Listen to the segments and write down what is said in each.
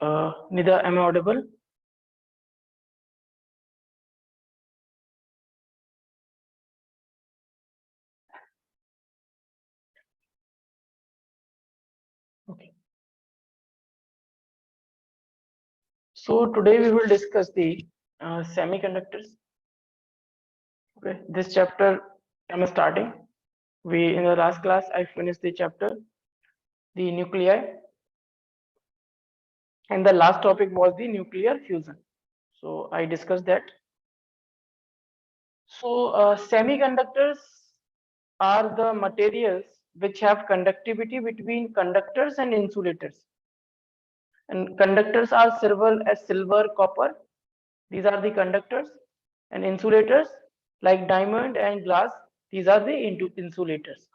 Nida, am I audible? Okay. So today we will discuss the semiconductors. Okay. This chapter I'm starting. We in the last class I finished the chapter, the nuclei, and the last topic was the nuclear fusion. So I discussed that. So semiconductors are the materials which have conductivity between conductors and insulators. And conductors are silver, copper. These are the conductors, and insulators like diamond and glass. These are the insulators.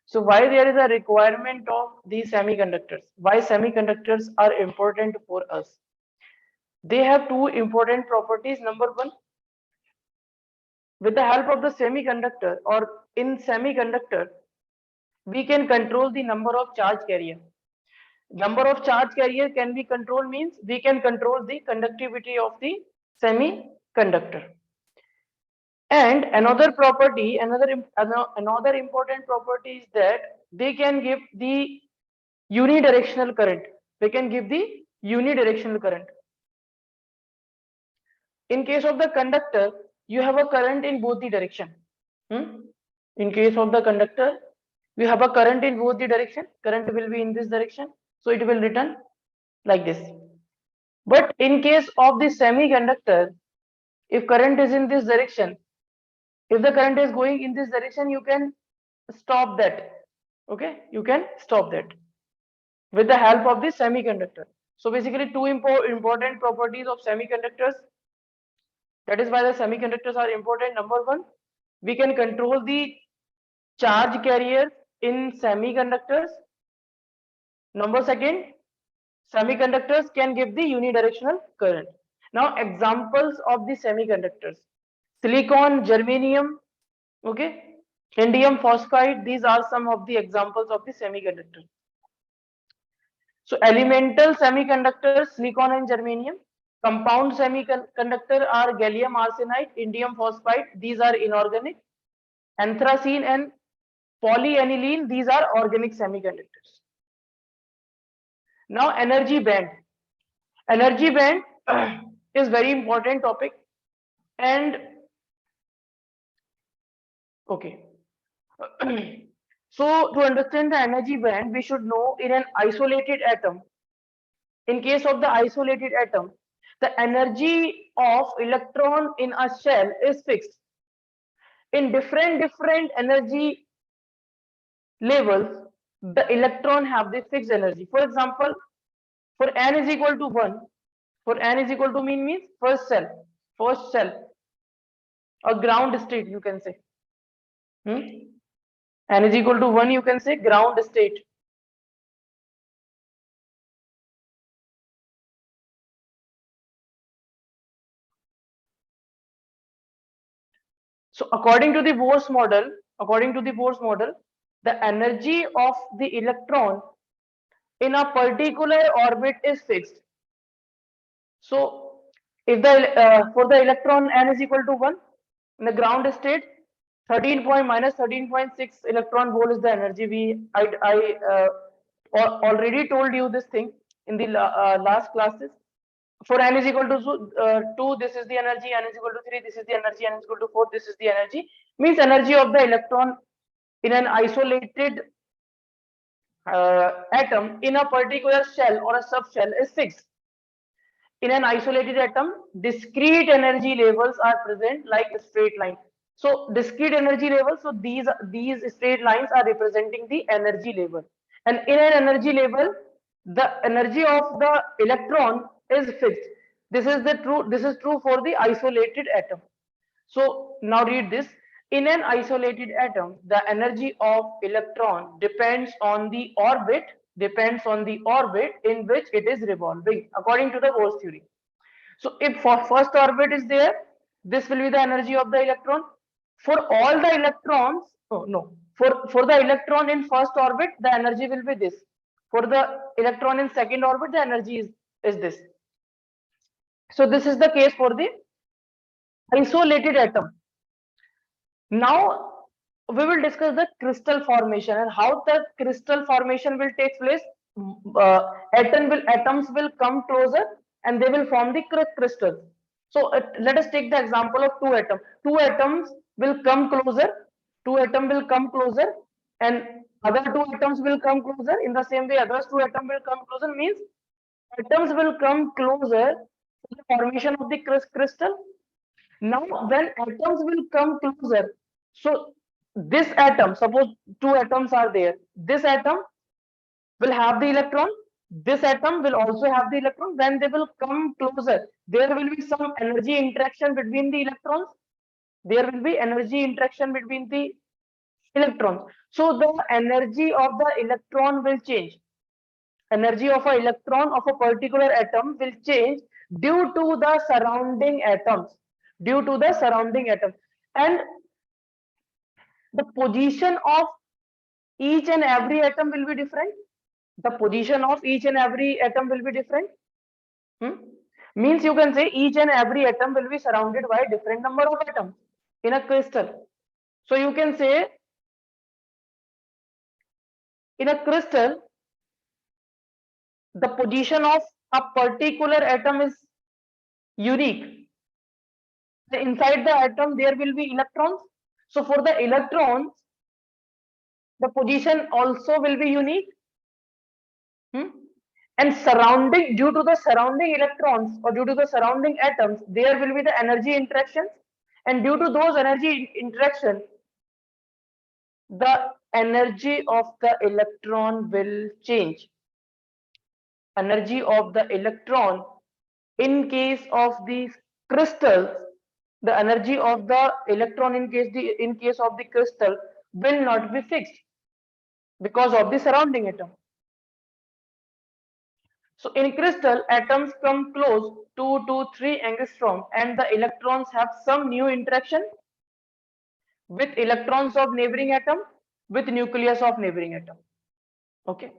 So why there is a requirement of these semiconductors? Why semiconductors are important for us? They have two important properties. Number one, with the help of the semiconductor or in semiconductor, we can control the number of charge carrier. Number of charge carrier can be controlled means we can control the conductivity of the semiconductor. And another property, another important property is that they can give the unidirectional current. They can give the unidirectional current. In case of the conductor, you have a current in both the direction. In case of the conductor, you have a current in both the direction. Current will be in this direction, so it will return like this. But in case of the semiconductor, if current is in this direction, if the current is going in this direction, you can stop that. Okay, you can stop that with the help of the semiconductor. So basically, two important properties of semiconductors. That is why the semiconductors are important. Number one, we can control the charge carrier in semiconductors. Number second, semiconductors can give the unidirectional current. Now, examples of the semiconductors: silicon, germanium, okay, indium phosphide. These are some of the examples of the semiconductor. So elemental semiconductors, silicon and germanium. Compound semiconductor are gallium arsenide, indium phosphide. These are inorganic. Anthracene and polyaniline. These are organic semiconductors. Now energy band. Energy band is very important topic. And okay. So to understand the energy band, we should know in an isolated atom. In case of the isolated atom, the energy of electron in a shell is fixed. In different energy levels, the electron have the fixed energy. For example, for n is equal to 1, for n is equal to means first cell, or ground state you can say. N is equal to 1, you can say ground state. So according to the Bohr's model, the energy of the electron in a particular orbit is fixed. So if the for the electron n is equal to 1 in the ground state, 13.6 electron volt is the energy. I already told you this thing in the last classes. For n is equal to 2, this is the energy. N is equal to 3, this is the energy. N is equal to 4, this is the energy. Means energy of the electron in an isolated atom in a particular shell or a subshell is fixed. In an isolated atom, discrete energy levels are present like a straight line. So discrete energy levels, so these straight lines are representing the energy level. And in an energy level, the energy of the electron is fixed. This is true for the isolated atom. So now read this. In an isolated atom, the energy of electron depends on the orbit in which it is revolving, according to the Bohr's theory. So if for first orbit is there, this will be the energy of the electron. For all the electrons, for the electron in first orbit, the energy will be this. For the electron in second orbit, the energy is this. So this is the case for the isolated atom. Now we will discuss the crystal formation and how the crystal formation will take place. Atoms will come closer and they will form the crystal. So let us take the example of two atoms. Two atoms will come closer. Two atoms will come closer, and other two atoms will come closer. In the same way, others two atoms will come closer. Means atoms will come closer to the formation of the crystal. Now, when atoms will come closer, so this atom, suppose two atoms are there, this atom will have the electron, this atom will also have the electron. When they will come closer, there will be some energy interaction between the electrons. There will be energy interaction between the electrons. So the energy of the electron will change. Energy of an electron of a particular atom will change due to the surrounding atoms, due to the surrounding atom, and the position of each and every atom will be different. The position of each and every atom will be different. Means you can say each and every atom will be surrounded by a different number of atoms in a crystal. So you can say in a crystal the position of a particular atom is unique. Inside the atom there will be electrons. So for the electrons the position also will be unique. And surrounding, due to the surrounding electrons or due to the surrounding atoms, there will be the energy interactions, and due to those energy interactions, the energy of the electron will change. Energy of the electron in case of these crystals, the energy of the electron in case of the crystal will not be fixed because of the surrounding atom. So in crystal, atoms come close 2 to 3 angstrom and the electrons have some new interaction with electrons of neighboring atom with nucleus of neighboring atom. Okay.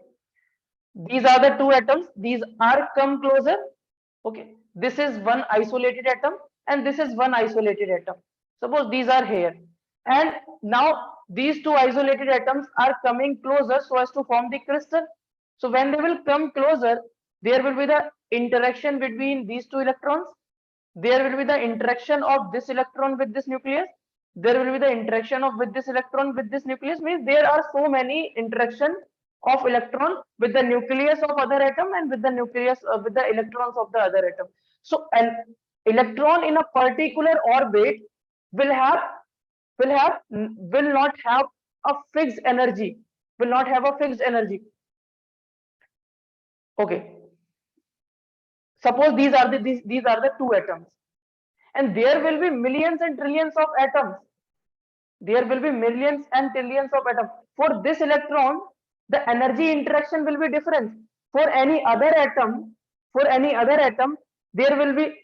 These are the two atoms. These are come closer. Okay. This is one isolated atom and this is one isolated atom. Suppose these are here. And now these two isolated atoms are coming closer so as to form the crystal. So when they will come closer, there will be the interaction between these two electrons. There will be the interaction of this electron with this nucleus. There will be the interaction of with this electron with this nucleus. Means there are so many interaction of electron with the nucleus of other atom and with the nucleus with the electrons of the other atom. So an electron in a particular orbit will not have a fixed energy. Will not have a fixed energy. Okay. Suppose these are the two atoms, and there will be millions and trillions of atoms. There will be millions and trillions of atoms. For this electron, the energy interaction will be different. For any other atom, there will be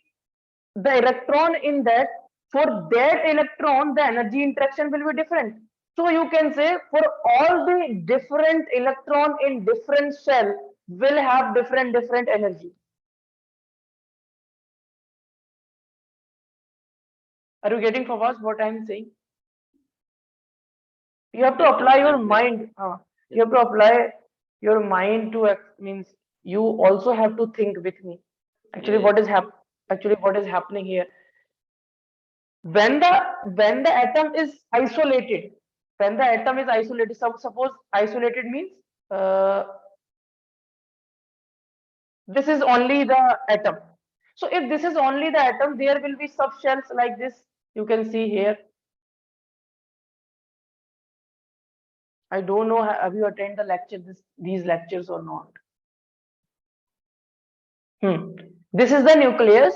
the electron in that. For that electron, the energy interaction will be different. So you can say for all the different electron in different shell will have different energy. Are you getting for us what I am saying? You have to apply your mind. You have to apply your mind to means you also have to think with me. Actually, what is happening here? When the atom is isolated, suppose isolated means this is only the atom. So if this is only the atom, there will be subshells like this. You can see here. I don't know, have you attended the lecture, these lectures or not? This is the nucleus.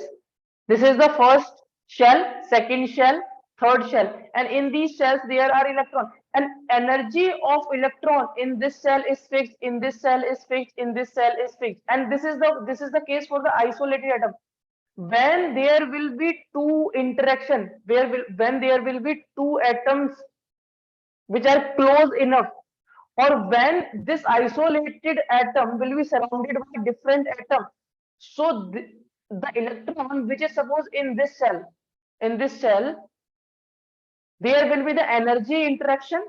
This is the first shell, second shell, third shell, and in these shells there are electrons. And energy of electron in this cell is fixed, in this cell is fixed, in this cell is fixed. And this is the case for the isolated atom. When there will be two interaction, when there will be two atoms which are close enough, or when this isolated atom will be surrounded by different atoms, So the electron which is supposed in this cell, there will be the energy interaction,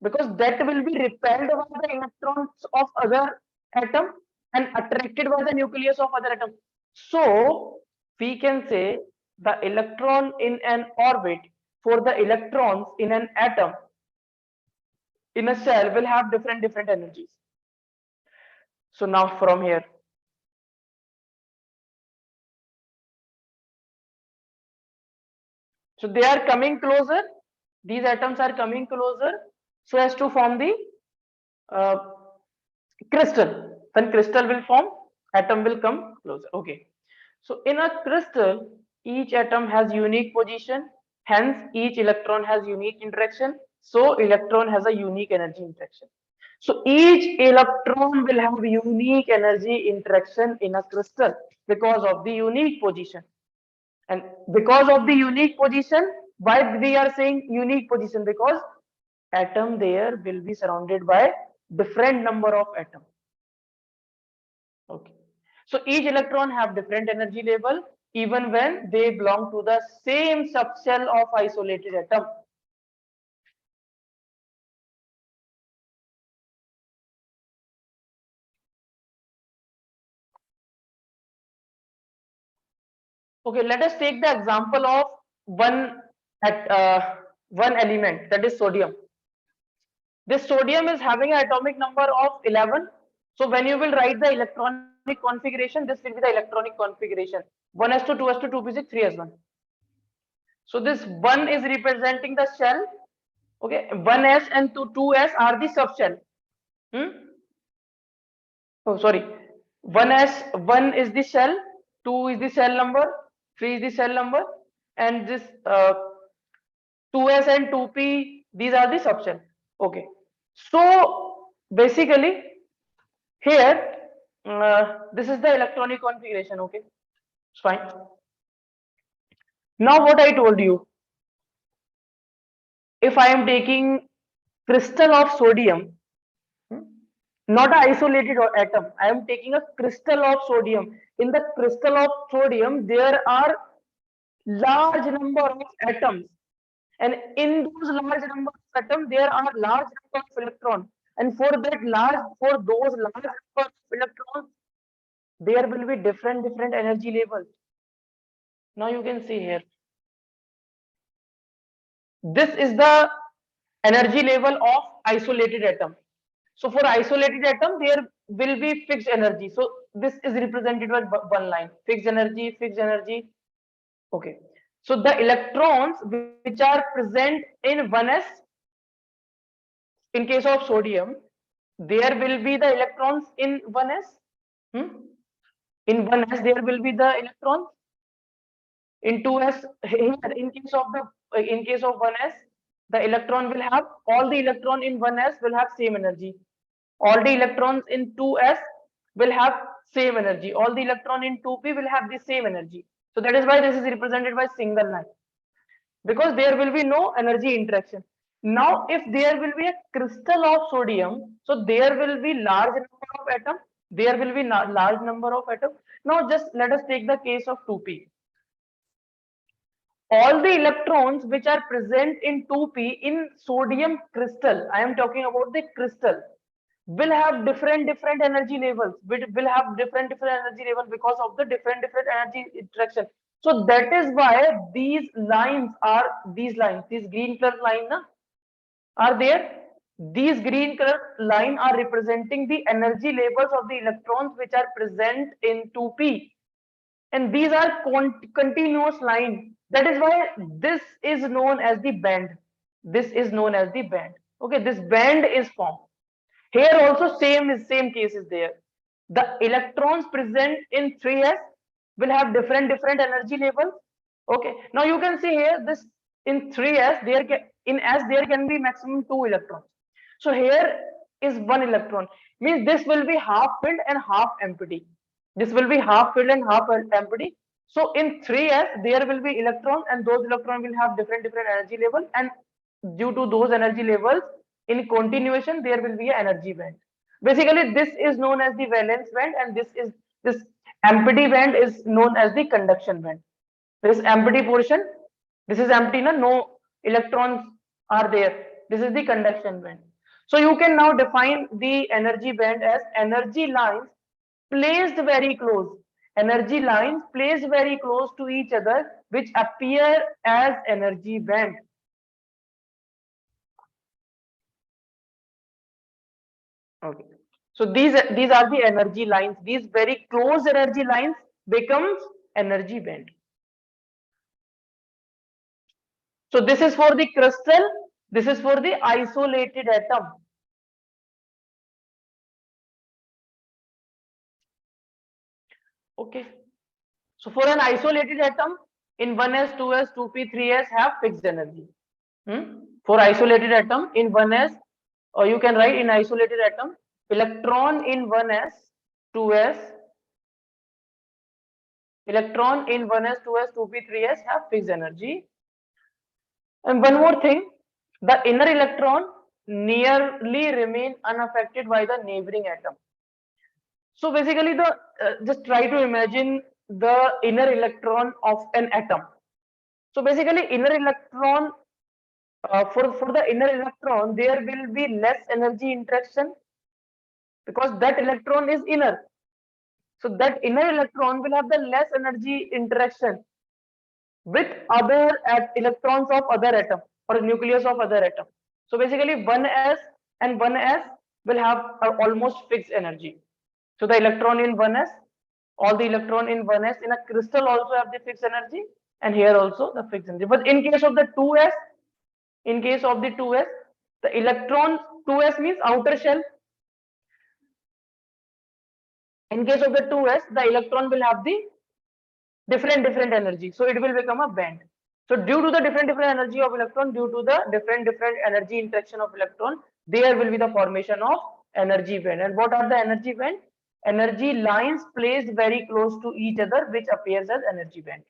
because that will be repelled by the electrons of other atom and attracted by the nucleus of other atom. So we can say the electron in an orbit, for the electrons in an atom in a cell, will have different energies. So now from here, so they are coming closer, these atoms are coming closer so as to form the uh, crystal. When crystal will form, atom will come closer. Okay, so in a crystal, each atom has unique position, hence each electron has unique interaction, so electron has a unique energy interaction. So each electron will have unique energy interaction in a crystal because of the unique position. And because of the unique position, why we are saying unique position? Because atom there will be surrounded by different number of atoms. Okay. So each electron have different energy level even when they belong to the same subshell of isolated atom. Okay, let us take the example of at one element, that is sodium. This sodium is having an atomic number of 11. So when you will write the electronic configuration, this will be the electronic configuration: 1s2, 2s2, 2p6, 3s1. So this 1 is representing the shell. Okay, 1s and 2s are the subshell. Hmm? Oh, sorry. 1 is the shell, 2 is the cell number, 3 is the cell number, and this 2s and 2p, these are the subshell. Okay. So basically, here, this is the electronic configuration. Okay, it's fine. Now, what I told you, if I am taking crystal of sodium, hmm, not an isolated atom, I am taking a crystal of sodium. In the crystal of sodium, there are large number of atoms, and in those large number of atoms, there are large number of electrons. And for those large number of electrons, there will be different energy levels. Now you can see here, this is the energy level of isolated atom. So for isolated atom, there will be fixed energy. So this is represented by one line: fixed energy, fixed energy. Okay. So the electrons which are present in 1s, in case of sodium, there will be the electrons in 1s. Hmm? In 1s, there will be the electrons. In 2s, here in case of 1s, the electron will have, all the electron in 1s will have same energy. All the electrons in 2s will have same energy. All the electron in 2p will have the same energy. So that is why this is represented by single line, because there will be no energy interaction. Now, if there will be a crystal of sodium, so there will be large number of atoms. There will be large number of atoms. Now, just let us take the case of 2p. All the electrons which are present in 2p in sodium crystal, I am talking about the crystal, will have different energy levels, will have different energy levels because of the different energy interaction. So that is why these lines, these green color line are there. These green color line are representing the energy levels of the electrons which are present in 2p, and these are continuous line. That is why this is known as the band. This is known as the band. Okay, this band is formed. Here also same case is there. The electrons present in 3s will have different energy levels. Okay, now you can see here, this in 3s, in s there can be maximum 2 electrons. So here is 1 electron, means this will be half filled and half empty. This will be half filled and half empty. So in 3s there will be electrons, and those electrons will have different energy level, and due to those energy levels, in continuation there will be an energy band. Basically, this is known as the valence band, and this empty band is known as the conduction band. This empty portion, this is empty, no electrons are there. This is the conduction band. So you can now define the energy band as energy lines placed very close. Energy lines placed very close to each other, which appear as energy band. Okay. So these are the energy lines. These very close energy lines becomes energy band. So this is for the crystal. This is for the isolated atom. Okay. So for an isolated atom, in 1s, 2s, 2p, 3s have fixed energy. For isolated atom in 1s, or you can write in isolated atom, electron in 1s, 2s, electron in 1s, 2s, 2p, 3s have fixed energy. And one more thing, the inner electron nearly remain unaffected by the neighboring atom. So basically, the just try to imagine the inner electron of an atom. So basically, inner electron for the inner electron, there will be less energy interaction because that electron is inner. So that inner electron will have the less energy interaction with other electrons of other atom or nucleus of other atom. So basically 1s and 1s will have almost fixed energy. So the electron in 1s, all the electron in 1s in a crystal also have the fixed energy, and here also the fixed energy. But in case of the 2s, in case of the 2s, the electron 2s means outer shell. In case of the 2s, the electron will have the different energy, so it will become a band. So due to the different energy of electron, due to the different energy interaction of electron, there will be the formation of energy band. And what are the energy band? Energy lines placed very close to each other, which appears as energy band.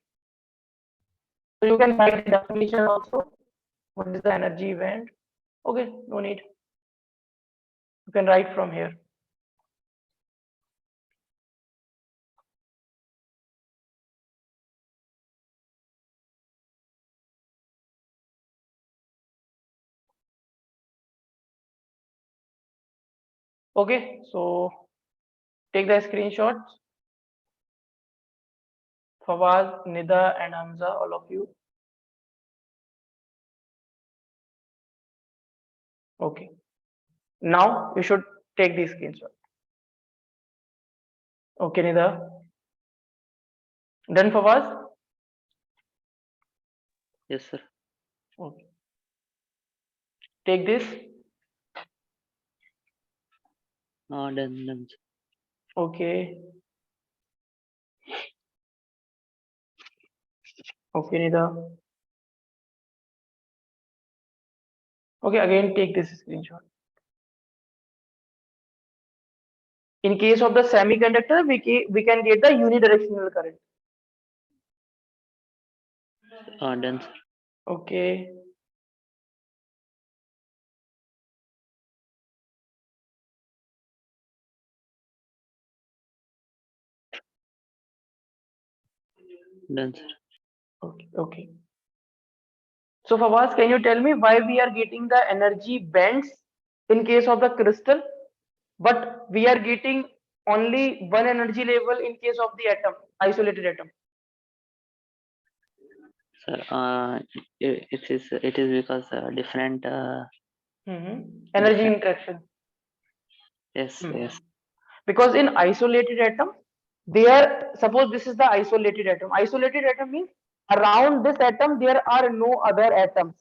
So you can write the definition also. What is the energy band? Okay, no need. You can write from here. Okay, so take the screenshots. Fawaz, Nida, and Hamza, all of you. Okay. Now you should take the screenshot. Okay, Nida. Done, Fawaz? Yes, sir. Okay. Take this. Done. Okay. Okay, Nida. Okay, again take this screenshot. In case of the semiconductor, we can get the unidirectional current. Done, sir. Okay. Done, sir. Okay. Okay. So Fawaz, can you tell me why we are getting the energy bands in case of the crystal, but we are getting only one energy level in case of the atom, isolated atom? Sir, it is because different Energy different. interaction. Yes, yes. Because in isolated atom, there, suppose this is the isolated atom. Isolated atom means around this atom there are no other atoms.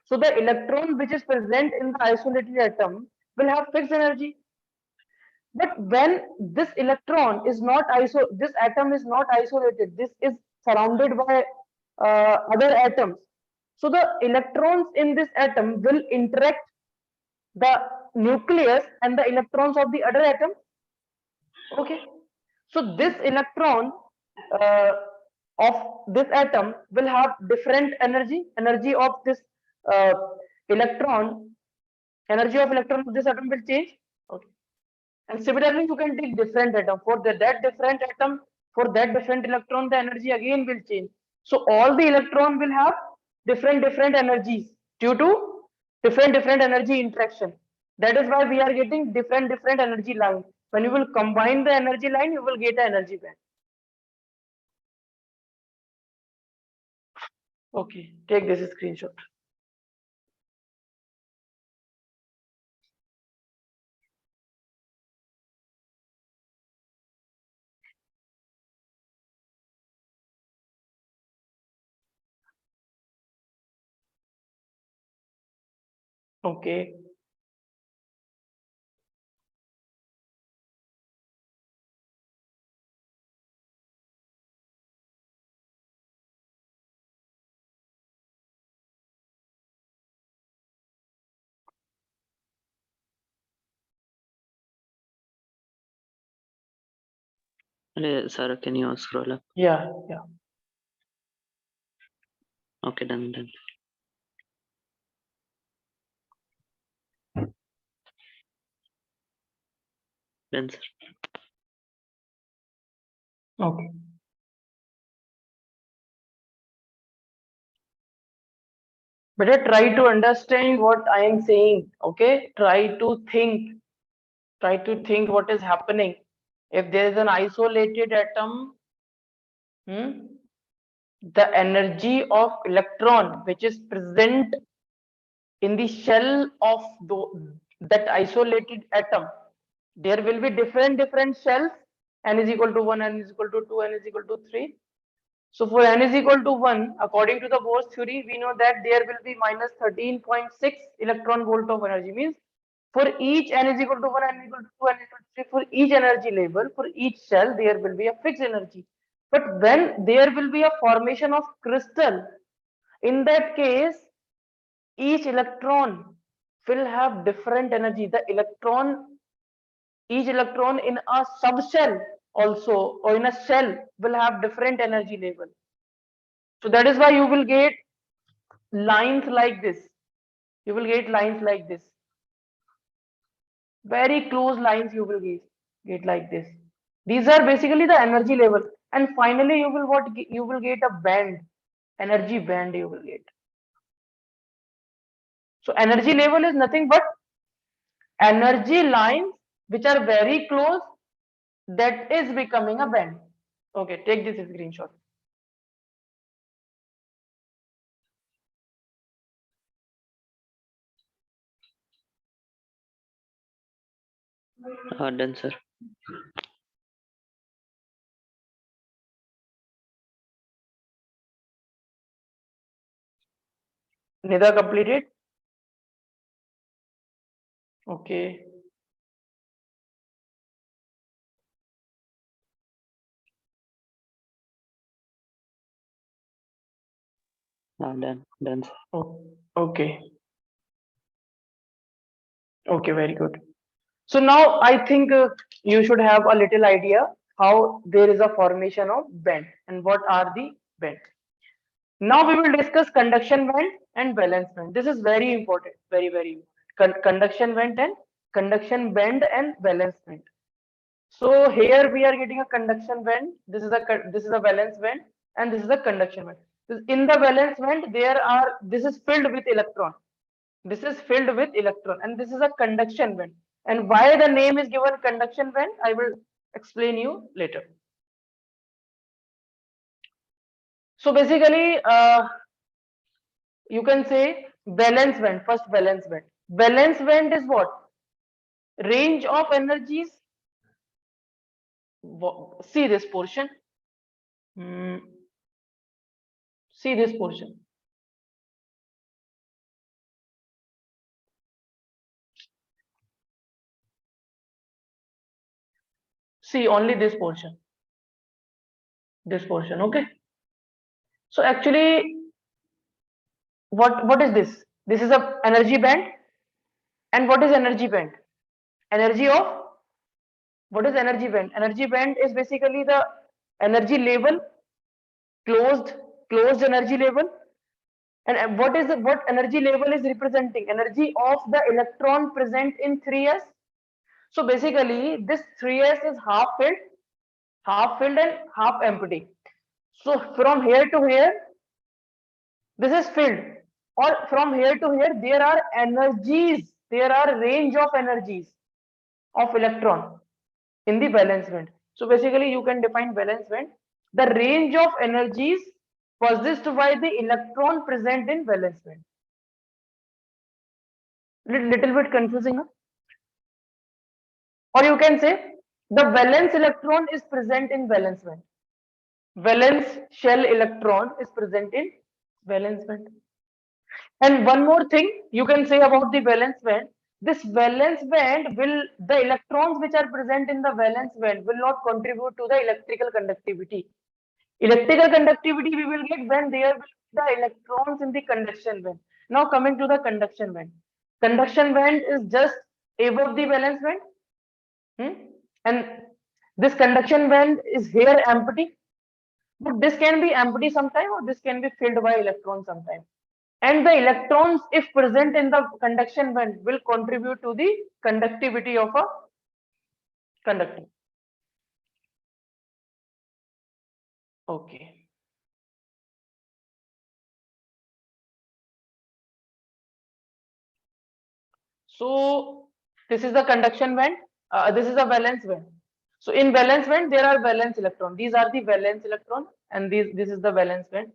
So the electron which is present in the isolated atom will have fixed energy. But when this electron is not this atom is not isolated. This is surrounded by other atoms. So the electrons in this atom will interact the nucleus and the electrons of the other atom. Okay. So this electron uh, of this atom will have different energy. Energy of this uh, electron, energy of electron of this atom will change. Okay. And similarly, you can take different atom. For that different atom, for that different electron, the energy again will change. So all the electron will have different energies due to different energy interaction. That is why we are getting different energy line. When you will combine the energy line, you will get an energy band. Okay, take this screenshot. Okay. Sir, can you scroll up? Yeah, yeah. Okay, done. Done, sir. Okay. Better try to understand what I am saying. Okay. Try to think what is happening. If there is an isolated atom, the energy of electron which is present in the shell of that isolated atom, there will be different shells. N is equal to 1, n is equal to 2, n is equal to 3. So for n is equal to 1, according to the Bohr's theory, we know that there will be minus 13.6 electron volt of energy. Means for each n is equal to 1, n is equal to 2, n is equal to 3, for each energy level, for each cell, there will be a fixed energy. But when there will be a formation of crystal, in that case, each electron will have different energy. Each electron in a subshell also, or in a shell, will have different energy level. So that is why you will get lines like this. You will get lines like this. Very close lines you will get like this. These are basically the energy level. And finally, you will get a band, energy band you will get. So energy level is nothing but energy lines which are very close, that is becoming a band. Okay, take this screenshot. Done, sir. Nida completed. Okay. Done, sir. Okay. Okay, very good. So now I think you should have a little idea how there is a formation of band and what are the bands. Now we will discuss conduction band and valence band. This is very important, very important. Conduction band and conduction band and valence band. So here we are getting a conduction band. This is a valence band and this is a conduction band. In the valence band, this is filled with electron. This is filled with electron and this is a conduction band. And why the name is given conduction band, I will explain you later. So basically, you can say valence band, first valence band. Valence band is what? Range of energies. See this portion. See this portion. See only this portion. This portion, okay? So actually, what is this? This is a energy band. And what is energy band? Energy of what is energy band? Energy band is basically the energy level, closed energy level. And what energy level is representing? Energy of the electron present in 3s. So basically this 3s is half filled and half empty. So from here to here this is filled, or from here to here there are energies, there are range of energies of electron in the valence band. So basically you can define valence band, the range of energies possessed by the electron present in valence band. Little bit confusing, huh? Or you can say the valence electron is present in valence band. Valence shell electron is present in valence band. And one more thing you can say about the valence band, this valence band will, the electrons which are present in the valence band will not contribute to the electrical conductivity. Electrical conductivity we will get when there will be the electrons in the conduction band. Now coming to the conduction band. Conduction band is just above the valence band. And this conduction band is here empty. But this can be empty sometime or this can be filled by electrons sometime. And the electrons, if present in the conduction band, will contribute to the conductivity of a conductor. Okay. So this is the conduction band. This is a valence band. So in valence band, there are valence electron. These are the valence electron, and this is the valence band.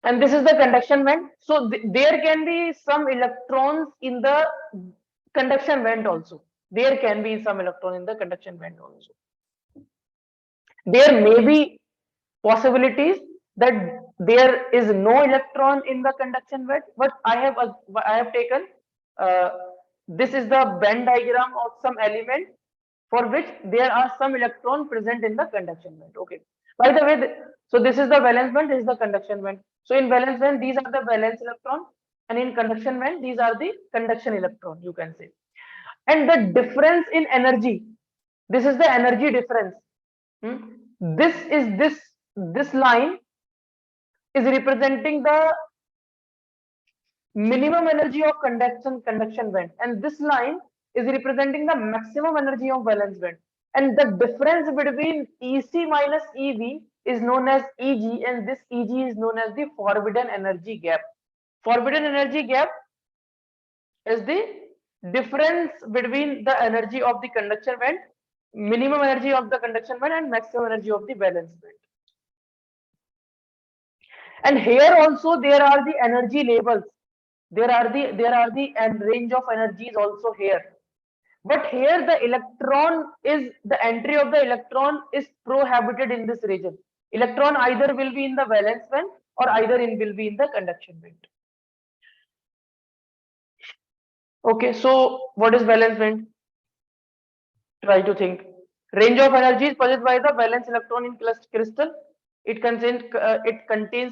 And this is the conduction band. So there can be some electrons in the conduction band also. There can be some electron in the conduction band also. There may be possibilities that there is no electron in the conduction band, but I have taken uh, this is the band diagram of some element for which there are some electron present in the conduction band. Okay. By the way, so this is the valence band, this is the conduction band. So in valence band, these are the valence electron, and in conduction band, these are the conduction electron, you can say. And the difference in energy, this is the energy difference. This is this line is representing the minimum energy of conduction band, and this line is representing the maximum energy of valence band. And the difference between EC minus EV is known as EG, and this EG is known as the forbidden energy gap. Forbidden energy gap is the difference between the energy of the conduction band, minimum energy of the conduction band, and maximum energy of the valence band. And here also there are the energy labels. There are the range of energies also here. But here the electron is, the entry of the electron is prohibited in this region. Electron either will be in the valence band or either will be in the conduction band. Okay, so what is valence band? Try to think. Range of energy is possessed by the valence electron in crystal. It contains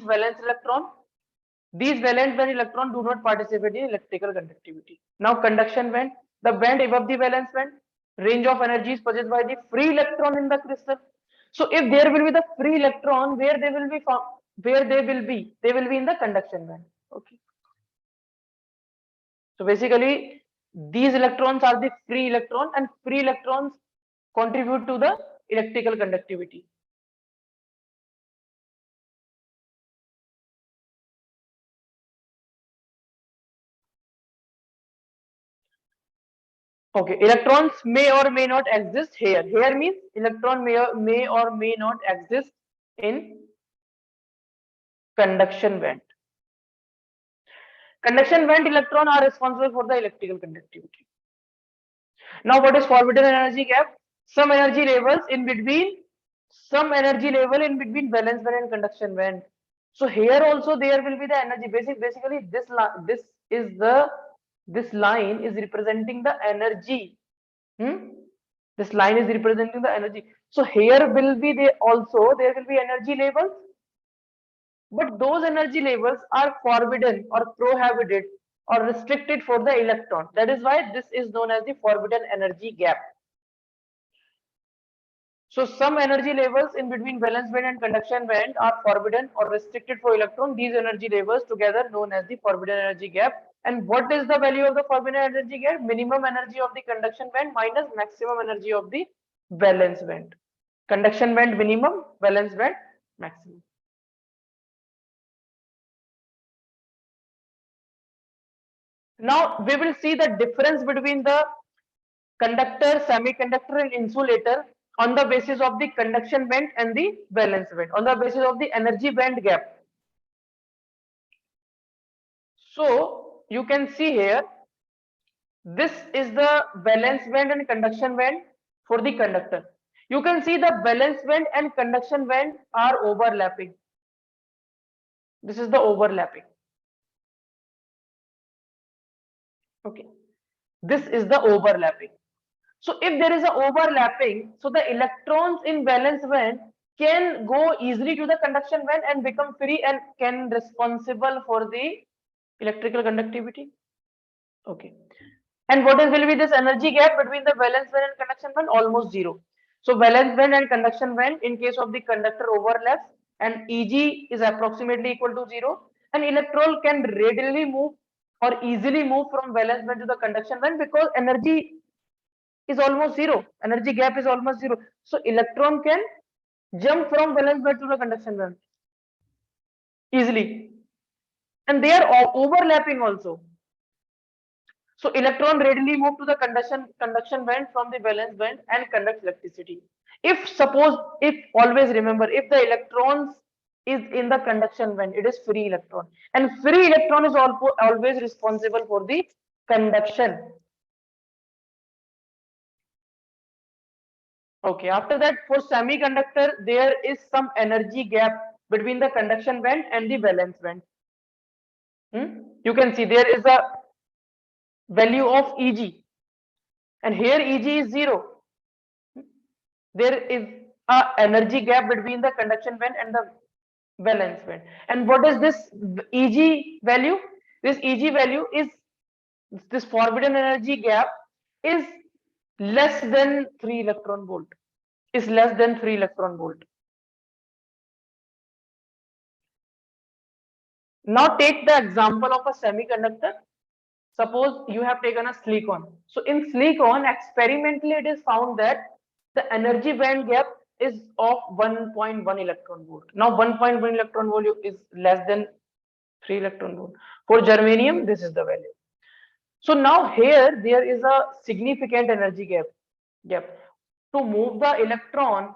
valence electron. These valence band electrons do not participate in electrical conductivity. Now conduction band, the band above the valence band, range of energy is possessed by the free electron in the crystal. So if there will be the free electron, where they will be found, where they will be in the conduction band. Okay. So basically these electrons are the free electron, and free electrons contribute to the electrical conductivity. Okay, electrons may or may not exist here. Here means electron may or may not exist in conduction band. Conduction band electron are responsible for the electrical conductivity. Now what is forbidden energy gap? Some energy levels in between, valence band and conduction band. So here also there will be the energy. Basically this line is representing the energy. This line is representing the energy. So here will be there will be energy levels, but those energy levels are forbidden or prohibited or restricted for the electron. That is why this is known as the forbidden energy gap. So some energy levels in between valence band and conduction band are forbidden or restricted for electron. These energy levels together known as the forbidden energy gap, And what is the value of the forbidden energy gap? Minimum energy of the conduction band minus maximum energy of the valence band. Conduction band minimum, valence band maximum. Now we will see the difference between the conductor, semiconductor and insulator on the basis of the conduction band and the valence band, on the basis of the energy band gap. So you can see here, this is the valence band and conduction band for the conductor. You can see the valence band and conduction band are overlapping. This is the overlapping. Okay. This is the overlapping. So if there is a overlapping, so the electrons in valence band can go easily to the conduction band and become free and can responsible for the electrical conductivity. Okay. And what will be this energy gap between the valence band and conduction band? Almost zero. So valence band and conduction band in case of the conductor overlaps and Eg is approximately equal to zero. An electron can readily move or easily move from valence band to the conduction band because energy is almost zero. Energy gap is almost zero. So electron can jump from valence band to the conduction band easily. And they are overlapping also. So electron readily move to the conduction band from the valence band and conduct electricity. If always remember, if the electrons is in the conduction band, it is free electron, and free electron is always responsible for the conduction. Okay, after that, for semiconductor, there is some energy gap between the conduction band and the valence band. You can see there is a value of Eg, and here Eg is zero. There is a energy gap between the conduction band and the valence band. And what is this Eg value? This Eg value is this forbidden energy gap is less than 3 electron volt. Is less than 3 electron volt. Now take the example of a semiconductor. Suppose you have taken a silicon. So in silicon, experimentally it is found that the energy band gap is of 1.1 electron volt. Now 1.1 electron volt is less than 3 electron volt. For germanium, this is the value. So now here there is a significant energy gap. To move the electron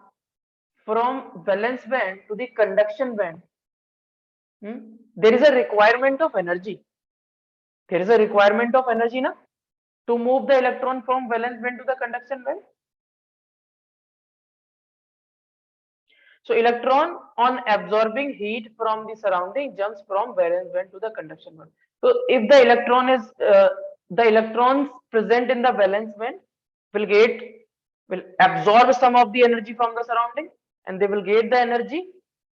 from valence band to the conduction band, there is a requirement of energy. There is a requirement of energy na, to move the electron from valence band to the conduction band. So electron on absorbing heat from the surrounding jumps from valence band to the conduction band. So if the electron is the electrons present in the valence band will absorb some of the energy from the surrounding and they will get the energy,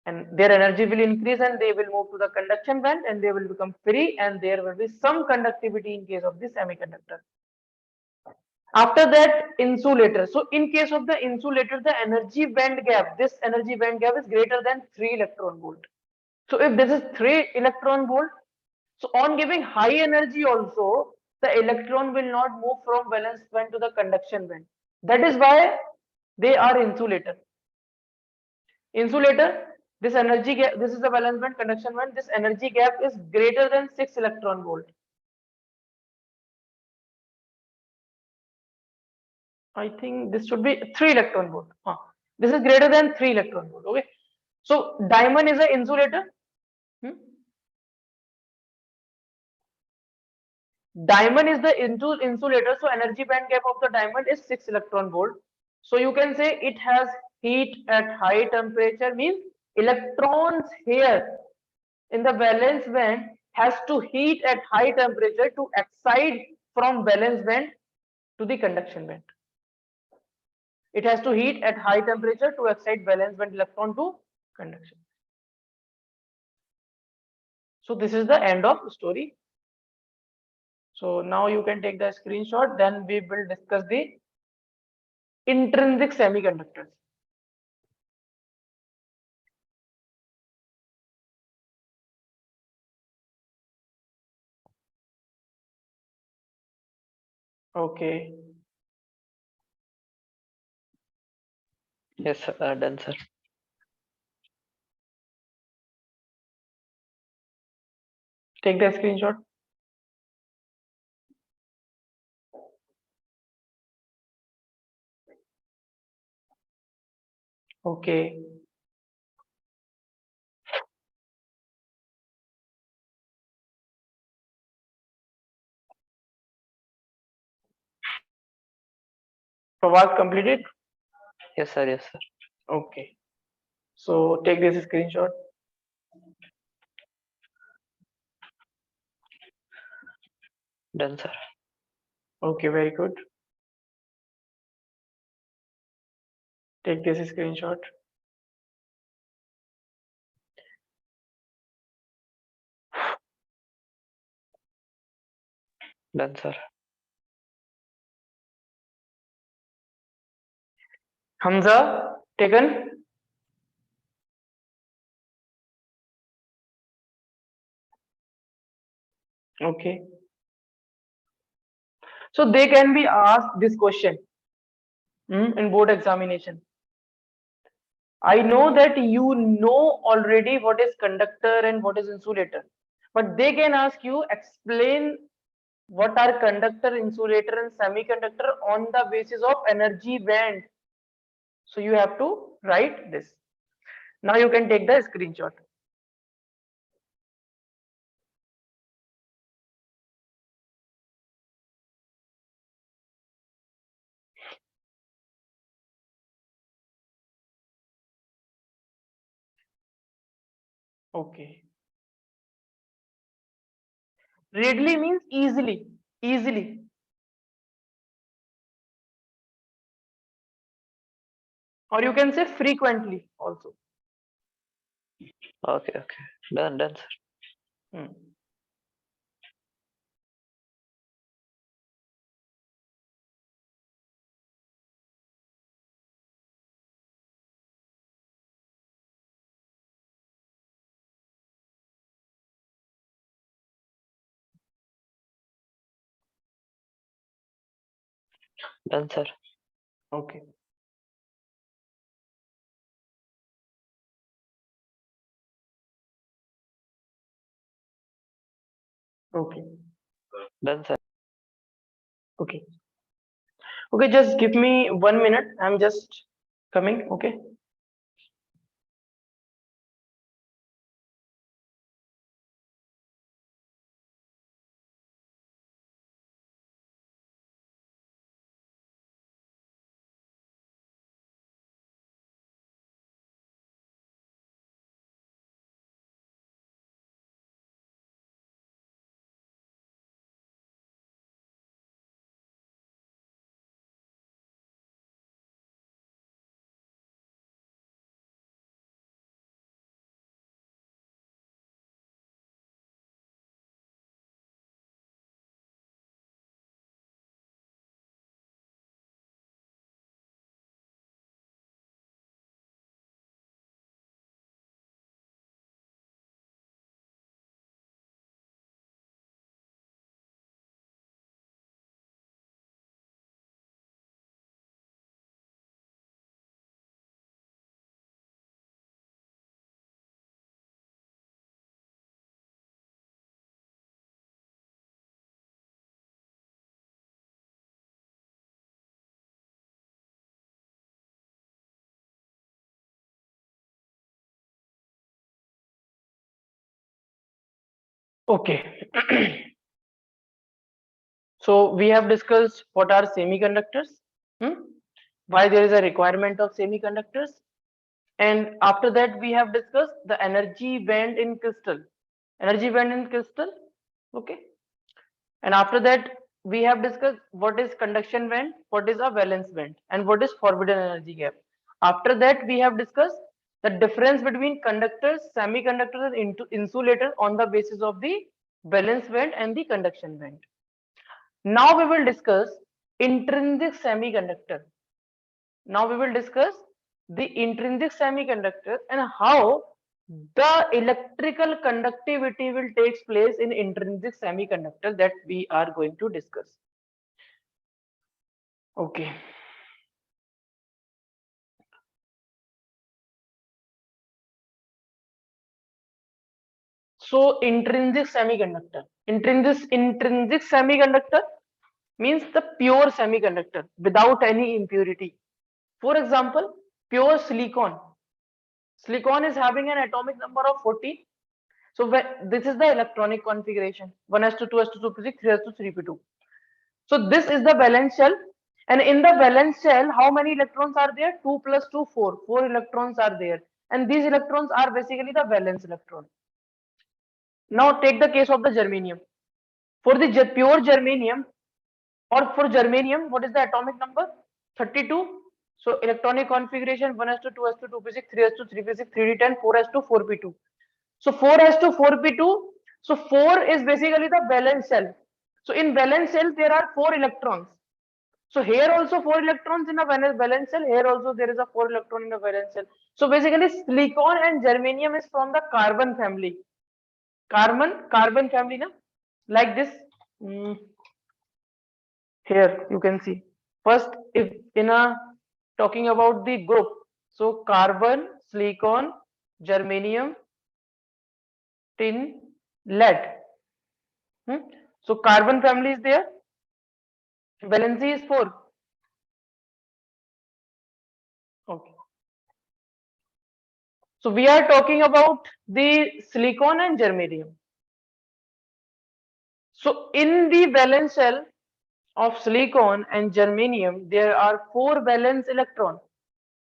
and their energy will increase and they will move to the conduction band and they will become free and there will be some conductivity in case of the semiconductor. After that, insulator. So in case of the insulator, the energy band gap, this energy band gap is greater than 3 electron volt. So if this is 3 electron volt, so on giving high energy also, the electron will not move from valence band to the conduction band. That is why they are insulator. Insulator, this energy gap, this is the valence band, conduction band, this energy gap is greater than 6 electron volt. I think this should be 3 electron volt. This is greater than 3 electron volt. Okay. So diamond is an insulator. Diamond is the insulator. So energy band gap of the diamond is 6 electron volt. So you can say it has heat at high temperature, means electrons here in the valence band has to heat at high temperature to excite from valence band to the conduction band. It has to heat at high temperature to excite valence band electron to conduction. So this is the end of the story. So now you can take the screenshot, then we will discuss the intrinsic semiconductors. Okay. Yes, sir. Done, sir. Take the screenshot. Okay. Fawaz completed? Yes, sir. Yes, sir. Okay. So take this screenshot. Done, sir. Okay, very good. Take this screenshot. Done, sir. Hamza, taken? Okay. So they can be asked this question in board examination. I know that you know already what is conductor and what is insulator, but they can ask you explain what are conductor, insulator, and semiconductor on the basis of energy band. So you have to write this. Now you can take the screenshot. Okay. Readily means easily, easily. Or you can say frequently also. Okay, okay. Done, done, sir. Hmm. Done, sir. Okay. Okay. Done, sir. Okay. Okay, just give me 1 minute. I'm just coming. Okay. Okay. So we have discussed what are semiconductors, hmm? Why there is a requirement of semiconductors, and after that we have discussed the energy band in crystal. Energy band in crystal, okay. And after that we have discussed what is conduction band, what is a valence band, and what is forbidden energy gap. After that we have discussed the difference between conductors, semiconductors, and insulators on the basis of the valence band and the conduction band. Now we will discuss intrinsic semiconductor. Now we will discuss the intrinsic semiconductor and how the electrical conductivity will take place in intrinsic semiconductor that we are going to discuss. Okay. So intrinsic semiconductor. Intrinsic semiconductor means the pure semiconductor without any impurity. For example, pure silicon. Silicon is having an atomic number of 40. So this is the electronic configuration. 1s to 2s to 2p6, 3s to 3p2. So this is the valence shell. And in the valence shell, how many electrons are there? 2 plus 2, 4. 4 electrons are there. And these electrons are basically the valence electron. Now take the case of the germanium. For the pure germanium, or for germanium, what is the atomic number? 32. So electronic configuration 1s to 2s to 2p6, 3s to 3p6, 3d10, 4s to 4p2. So 4s to 4p2. So 4 is basically the valence shell. So in valence shell there are 4 electrons. So here also 4 electrons in a valence shell. Here also there is a 4 electron in a valence shell. So basically silicon and germanium is from the carbon family. Carbon family, na? Like this. Here you can see. First, if in a talking about the group, so carbon, silicon, germanium, tin, lead. So carbon family is there. Valency is 4. Okay. So we are talking about the silicon and germanium. So in the valence shell of silicon and germanium, there are 4 valence electrons.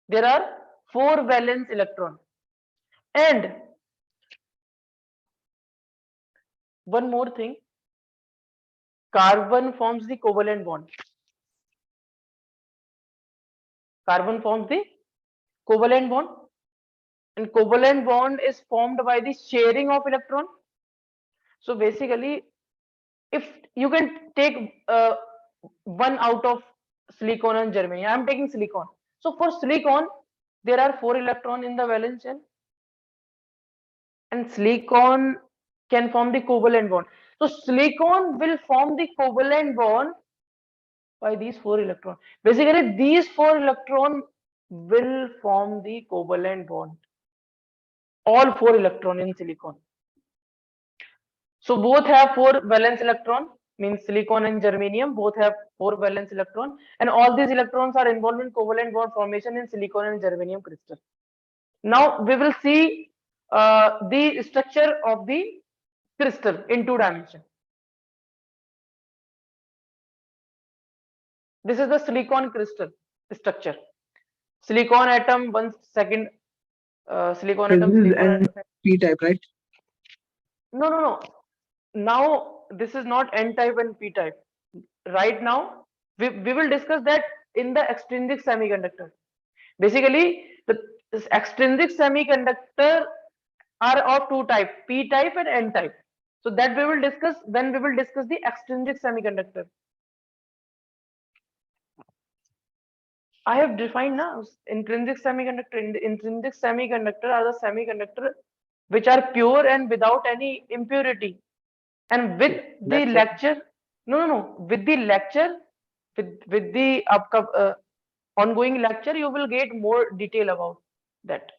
There are 4 valence electrons. And one more thing, carbon forms the covalent bond. Carbon forms the covalent bond, and covalent bond is formed by the sharing of electron. So basically, if you can take one out of silicon and germanium, I am taking silicon. So for silicon, there are 4 electrons in the valence shell, and silicon can form the covalent bond. So silicon will form the covalent bond by these 4 electrons. Basically, these 4 electrons will form the covalent bond. All 4 electrons in silicon. So both have 4 valence electron, means silicon and germanium both have 4 valence electron, and all these electrons are involved in covalent bond formation in silicon and germanium crystal. Now we will see the structure of the crystal in 2 dimensions. This is the silicon crystal structure. Silicon atom, 1 second. Silicon atom, silicon atom. P-type, right? No. Now this is not N type and P type. Right now, we will discuss that in the extrinsic semiconductor. Basically, the extrinsic semiconductor are of 2 types, P type and N type. So that we will discuss when we will discuss the extrinsic semiconductor. I have defined now intrinsic semiconductor. Intrinsic semiconductor are the semiconductor which are pure and without any impurity. And with the That's it. lecture, no, with the lecture, with the ongoing lecture, you will get more detail about that.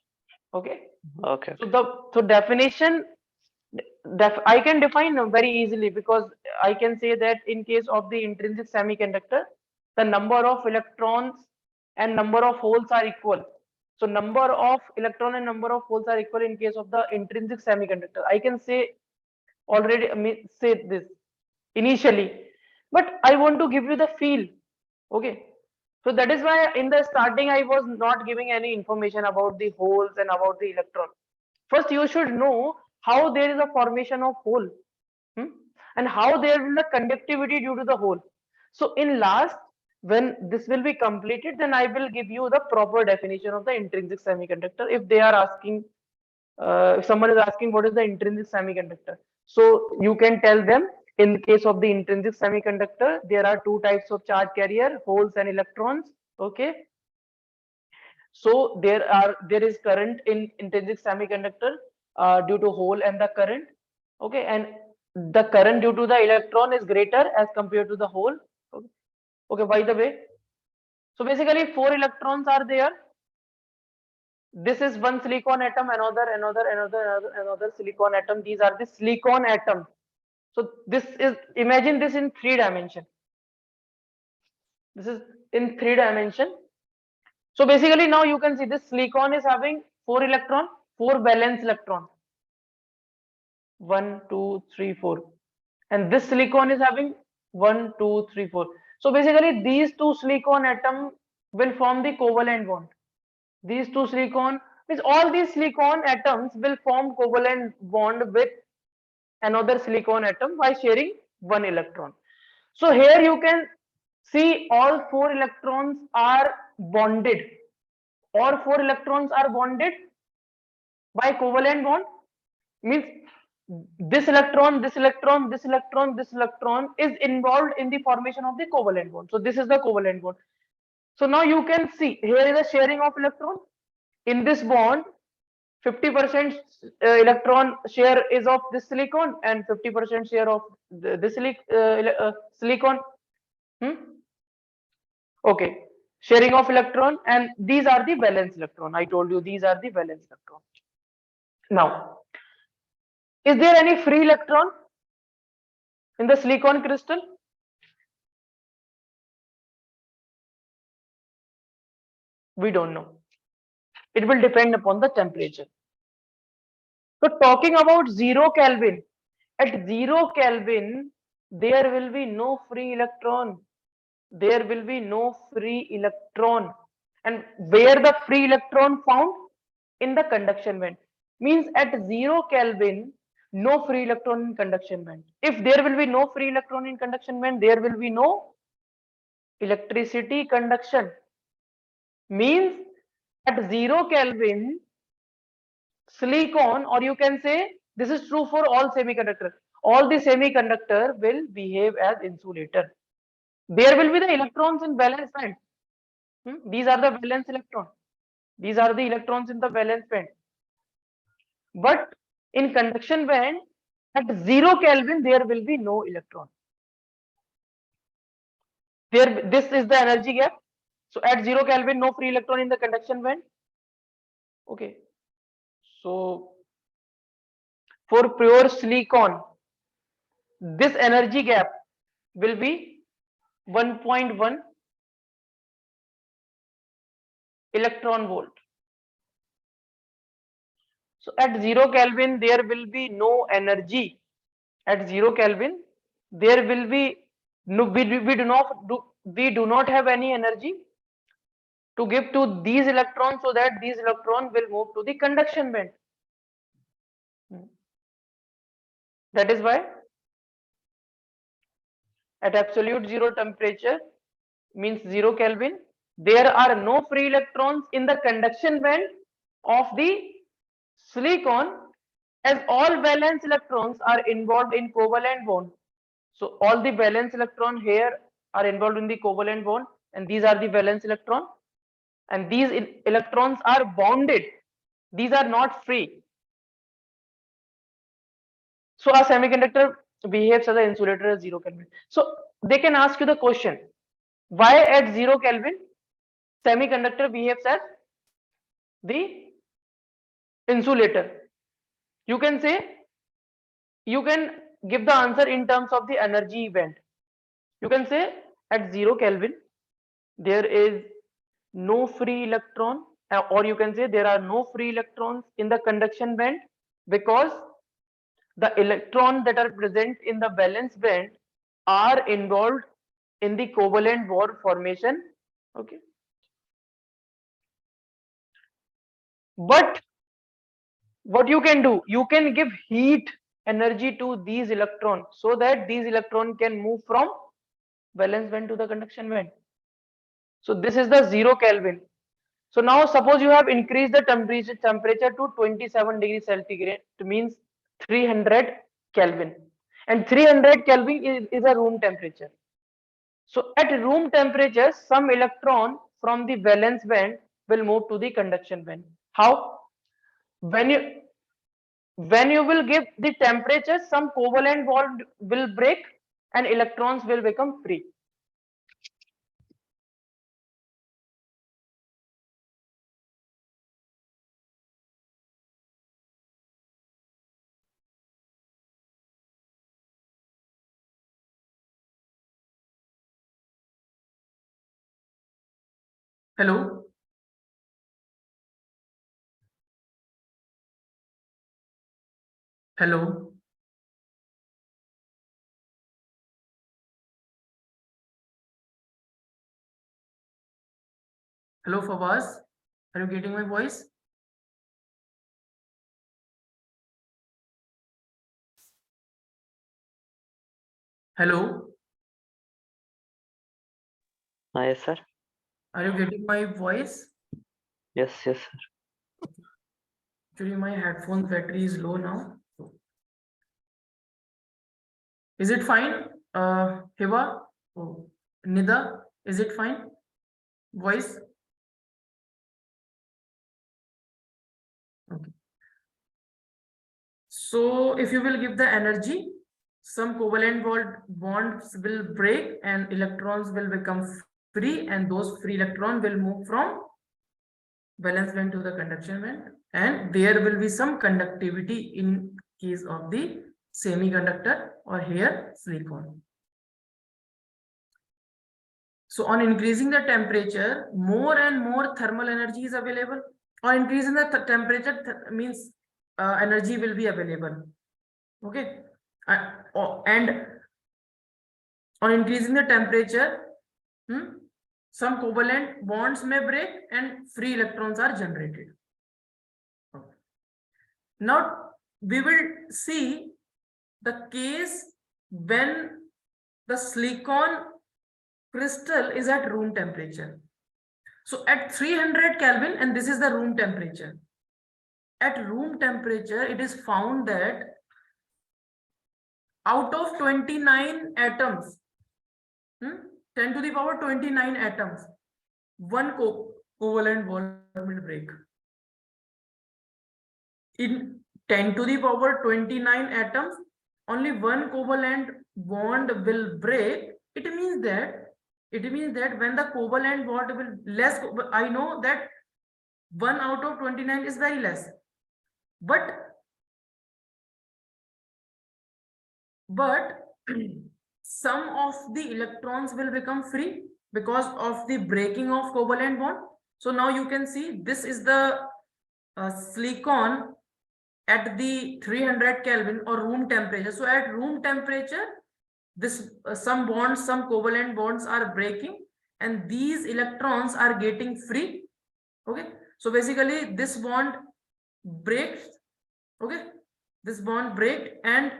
Okay. Okay. So definition, I can define very easily, because I can say that in case of the intrinsic semiconductor, the number of electrons and number of holes are equal. So number of electron and number of holes are equal in case of the intrinsic semiconductor. I can say already say this initially, but I want to give you the feel. Okay. So that is why in the starting I was not giving any information about the holes and about the electron. First, you should know how there is a formation of hole, and how there is a conductivity due to the hole. So in last, when this will be completed, then I will give you the proper definition of the intrinsic semiconductor. If they are asking, if someone is asking what is the intrinsic semiconductor, so you can tell them in case of the intrinsic semiconductor, there are 2 types of charge carrier, holes and electrons. Okay. So there is current in intrinsic semiconductor due to hole and the current. Okay, and the current due to the electron is greater as compared to the hole. Okay, by the way, So basically 4 electrons are there. This is one silicon atom, another silicon atom. These are the silicon atoms. So this is, imagine this in 3 dimension. This is in 3 dimension. So basically now you can see this silicon is having 4 electron, 4 valence electron. 1, 2, 3, 4. And this silicon is having 1, 2, 3, 4. So basically these two silicon atom will form the covalent bond. These two silicon means all these silicon atoms will form covalent bond with another silicon atom by sharing one electron. So here you can see all 4 electrons are bonded. All 4 electrons are bonded by covalent bond. Means this electron, this electron, this electron, this electron is involved in the formation of the covalent bond. So this is the covalent bond. So now you can see here is a sharing of electron. In this bond, 50% electron share is of this silicon and 50% share of this silicon. Okay, sharing of electron, and these are the valence electron. I told you these are the valence electron. Now, is there any free electron in the silicon crystal? We don't know. It will depend upon the temperature. So talking about 0 Kelvin, at 0 Kelvin, there will be no free electron. There will be no free electron. And where the free electron found? In the conduction band. Means at 0 Kelvin, no free electron in conduction band. If there will be no free electron in conduction band, there will be no electricity conduction. Means at 0 Kelvin, silicon, or you can say this is true for all semiconductor. All the semiconductor will behave as insulator. There will be the electrons in valence band. These are the valence electron. These are the electrons in the valence band. But in conduction band, at 0 Kelvin, there will be no electron. This is the energy gap. So at 0 Kelvin, no free electron in the conduction band. Okay. So for pure silicon, this energy gap will be 1.1 electron volt. So at 0 Kelvin, there will be no energy. At 0 Kelvin, there will be no, we do not have any energy to give to these electrons so that these electrons will move to the conduction band. That is why at absolute zero temperature, means 0 Kelvin, there are no free electrons in the conduction band of the silicon, as all valence electrons are involved in covalent bond. So all the valence electron here are involved in the covalent bond, and these are the valence electron, and these electrons are bonded. These are not free. So a semiconductor behaves as an insulator at 0 Kelvin. So they can ask you the question, why at 0 Kelvin semiconductor behaves as the insulator? You can say, you can give the answer in terms of the energy event. You can say at 0 Kelvin there is no free electron, or you can say there are no free electrons in the conduction band because the electrons that are present in the valence band are involved in the covalent bond formation. Okay, but what you can do, you can give heat energy to these electrons so that these electrons can move from valence band to the conduction band. So this is the 0 Kelvin. So now suppose you have increased the temperature to 27 degrees centigrade, it means 300 Kelvin, and 300 Kelvin is a room temperature. So at room temperature, some electron from the valence band will move to the conduction band. How? When you will give the temperature, some covalent bond will break and electrons will become free. Hello. Hello. Hello, Fawaz. Are you getting my voice? Hello. Yes, sir. Are you getting my voice? Yes, sir. Actually, my headphones battery is low now. Is it fine? Hiba? Oh, Nida, is it fine? Voice? Okay. So if you will give the energy, some covalent bonds will break and electrons will become free, and those free electrons will move from valence band to the conduction band, and there will be some conductivity in case of the semiconductor or here silicon. So on increasing the temperature, more and more thermal energy is available. Or increasing the temperature means energy will be available. Okay, and on increasing the temperature, some covalent bonds may break and free electrons are generated. Okay. Now we will see the case when the silicon crystal is at room temperature. So at 300 Kelvin, and this is the room temperature. At room temperature, it is found that out of 29 atoms, 10 to the power 29 atoms, one covalent bond will break. In 10 to the power 29 atoms, only one covalent bond will break. It means that when the covalent bond will less, I know that 1 out of 29 is very less, but some of the electrons will become free because of the breaking of covalent bond. So now you can see this is the silicon at the 300 Kelvin or room temperature. So at room temperature, this some covalent bonds are breaking, and these electrons are getting free. Okay, so basically this bond breaks. Okay, this bond break, and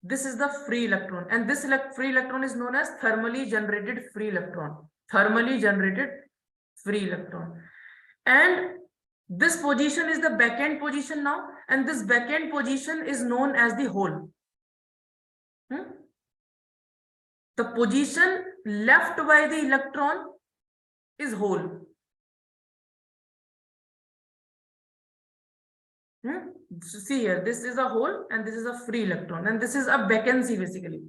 this is the free electron, and this free electron is known as thermally generated free electron. Thermally generated free electron, and this position is the backend position now, and this backend position is known as the hole. The position left by the electron is hole. See here, this is a hole and this is a free electron, and this is a vacancy basically.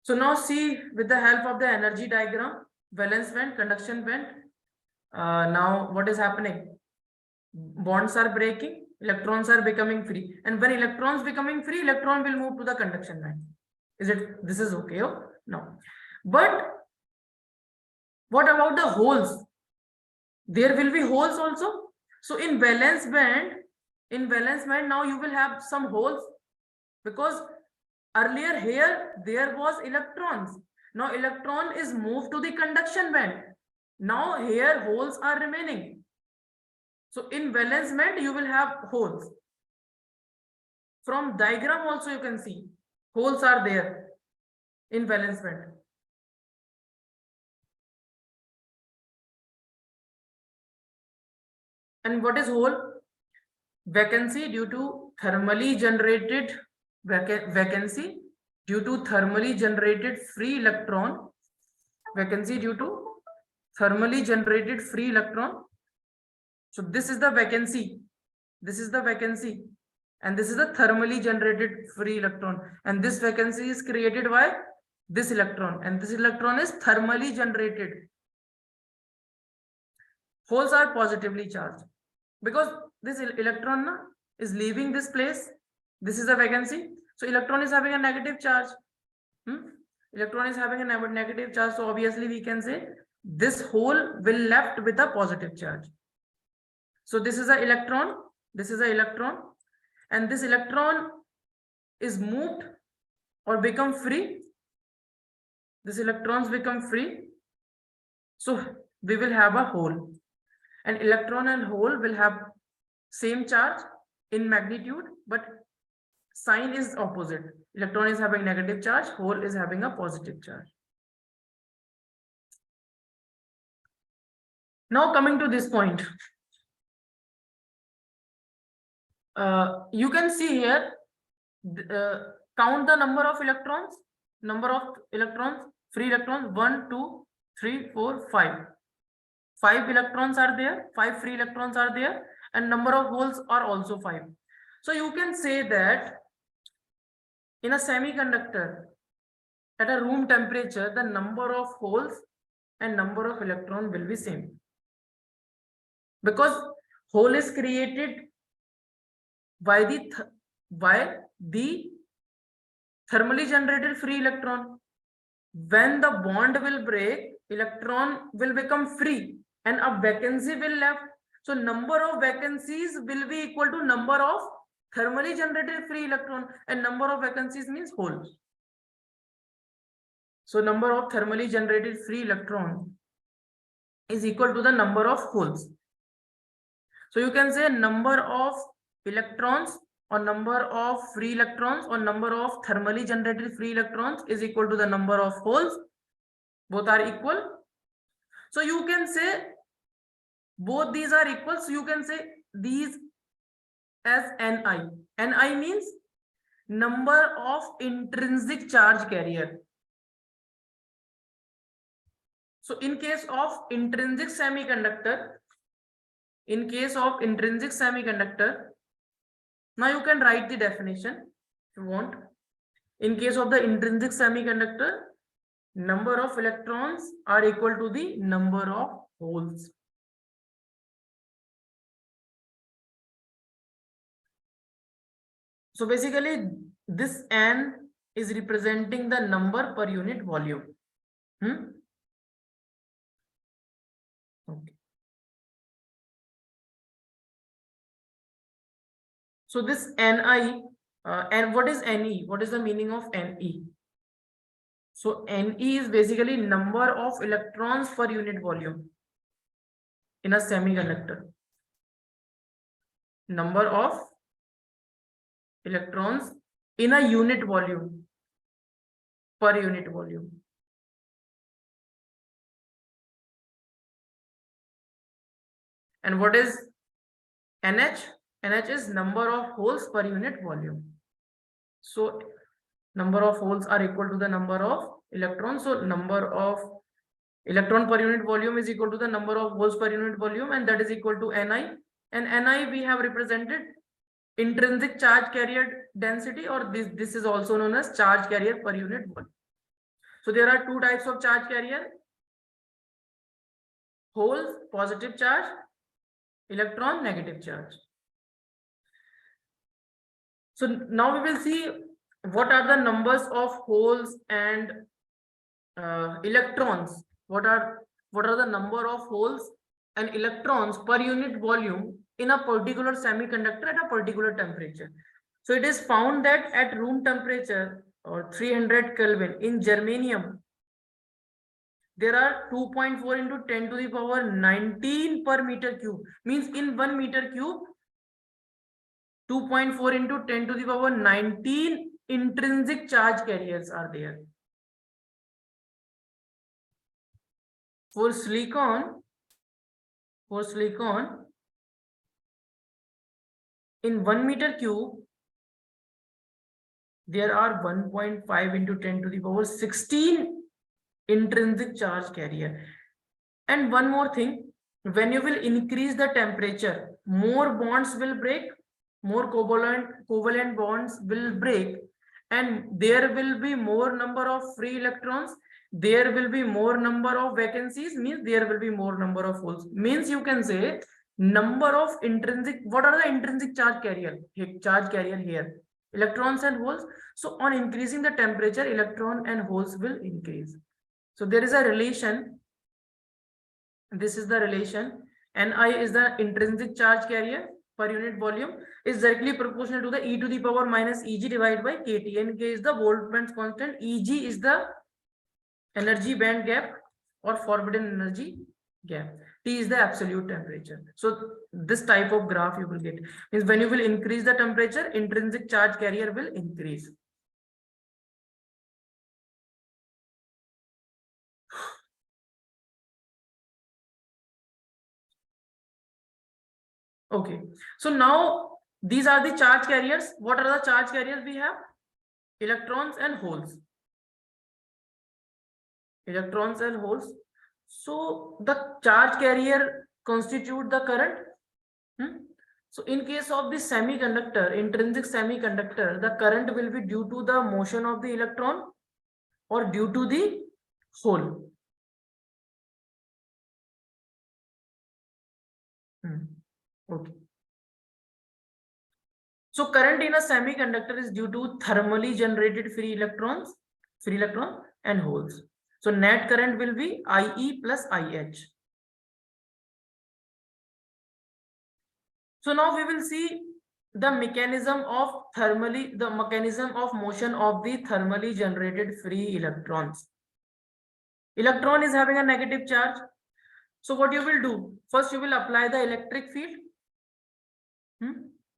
So now see, with the help of the energy diagram, valence band, conduction band, now what is happening? Bonds are breaking, electrons are becoming free, and when electrons becoming free, electron will move to the conduction band. This is okay? Oh, no. But what about the holes? There will be holes also. So in valence band, now you will have some holes, because earlier here there was electrons. Now electron is moved to the conduction band. Now here holes are remaining. So in valence band you will have holes. From diagram also you can see holes are there in valence band. And what is hole? Vacancy due to thermally generated vacancy due to thermally generated free electron. Vacancy due to thermally generated free electron. So this is the vacancy. This is the vacancy, and this is the thermally generated free electron. And this vacancy is created by this electron, and this electron is thermally generated. Holes are positively charged because this electron is leaving this place. This is a vacancy, so electron is having a negative charge. Electron is having a negative charge, so obviously we can say this hole will left with a positive charge. So this is an electron, this is an electron, and this electron is moved or become free. These electrons become free. So we will have a hole. An electron and hole will have same charge in magnitude, but sign is opposite. Electron is having negative charge, hole is having a positive charge. Now coming to this point, you can see here, count the number of electrons, free electrons, 1, 2, 3, 4, 5. 5 electrons are there, 5 free electrons are there, and number of holes are also 5. So you can say that in a semiconductor, at a room temperature, the number of holes and number of electrons will be same. Because hole is created by the thermally generated free electron. When the bond will break, electron will become free and a vacancy will left. So number of vacancies will be equal to number of thermally generated free electron, and number of vacancies means hole. So number of thermally generated free electron is equal to the number of holes. So you can say number of electrons or number of free electrons or number of thermally generated free electrons is equal to the number of holes. Both are equal. So you can say both these are equal. So you can say these as Ni. Ni means number of intrinsic charge carrier. So in case of intrinsic semiconductor, now you can write the definition if you want. In case of the intrinsic semiconductor, number of electrons are equal to the number of holes. So basically this N is representing the number per unit volume. Okay. So this Ni, and what is Ne? What is the meaning of Ne? So Ne is basically number of electrons per unit volume in a semiconductor. Number of electrons in a unit volume, per unit volume. And what is NH? NH is number of holes per unit volume. So number of holes are equal to the number of electrons. So number of electron per unit volume is equal to the number of holes per unit volume, and that is equal to Ni. And Ni we have represented intrinsic charge carrier density, or this is also known as charge carrier per unit volume. So there are two types of charge carrier: holes, positive charge; electron, negative charge. So now we will see what are the numbers of holes and electrons. What are the number of holes and electrons per unit volume in a particular semiconductor at a particular temperature. So it is found that at room temperature or 300 Kelvin in germanium, there are 2.4 into 10 to the power 19 per meter cube. Means in 1 meter cube, 2.4 into 10 to the power 19 intrinsic charge carriers are there. For silicon, in 1 meter cube, there are 1.5 into 10 to the power 16 intrinsic charge carrier. And one more thing, when you will increase the temperature, more bonds will break, more covalent bonds will break, and there will be more number of free electrons, there will be more number of vacancies, means there will be more number of holes. Means you can say number of intrinsic, what are the intrinsic charge carrier here? Electrons and holes. So on increasing the temperature, electron and holes will increase. So there is a relation this is the relation. Ni is the intrinsic charge carrier per unit volume, is directly proportional to the e to the power minus Eg divided by kT. N K is the Boltzmann's constant. Eg is the energy band gap or forbidden energy gap. T is the absolute temperature. So this type of graph you will get means when you will increase the temperature, intrinsic charge carrier will increase. Okay, so now these are the charge carriers. What are the charge carriers we have? Electrons and holes. Electrons and holes. So the charge carrier constitute the current. So in case of the semiconductor, intrinsic semiconductor, the current will be due to the motion of the electron or due to the hole. Okay. So current in a semiconductor is due to thermally generated free electron and holes. So net current will be IE plus IH. So now we will see the mechanism of motion of the thermally generated free electrons. Electron is having a negative charge. So what you will do? First you will apply the electric field.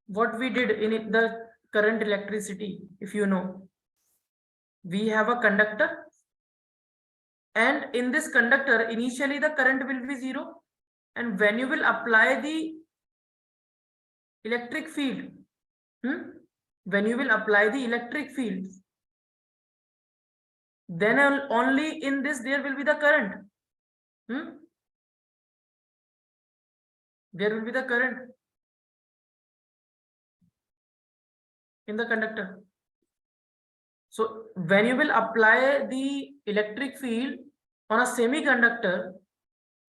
What we did in the current electricity, if you know, we have a conductor, and in this conductor initially the current will be 0, and when you will apply the electric field, then only in this there will be the current. There will be the current in the conductor. So when you will apply the electric field on a semiconductor,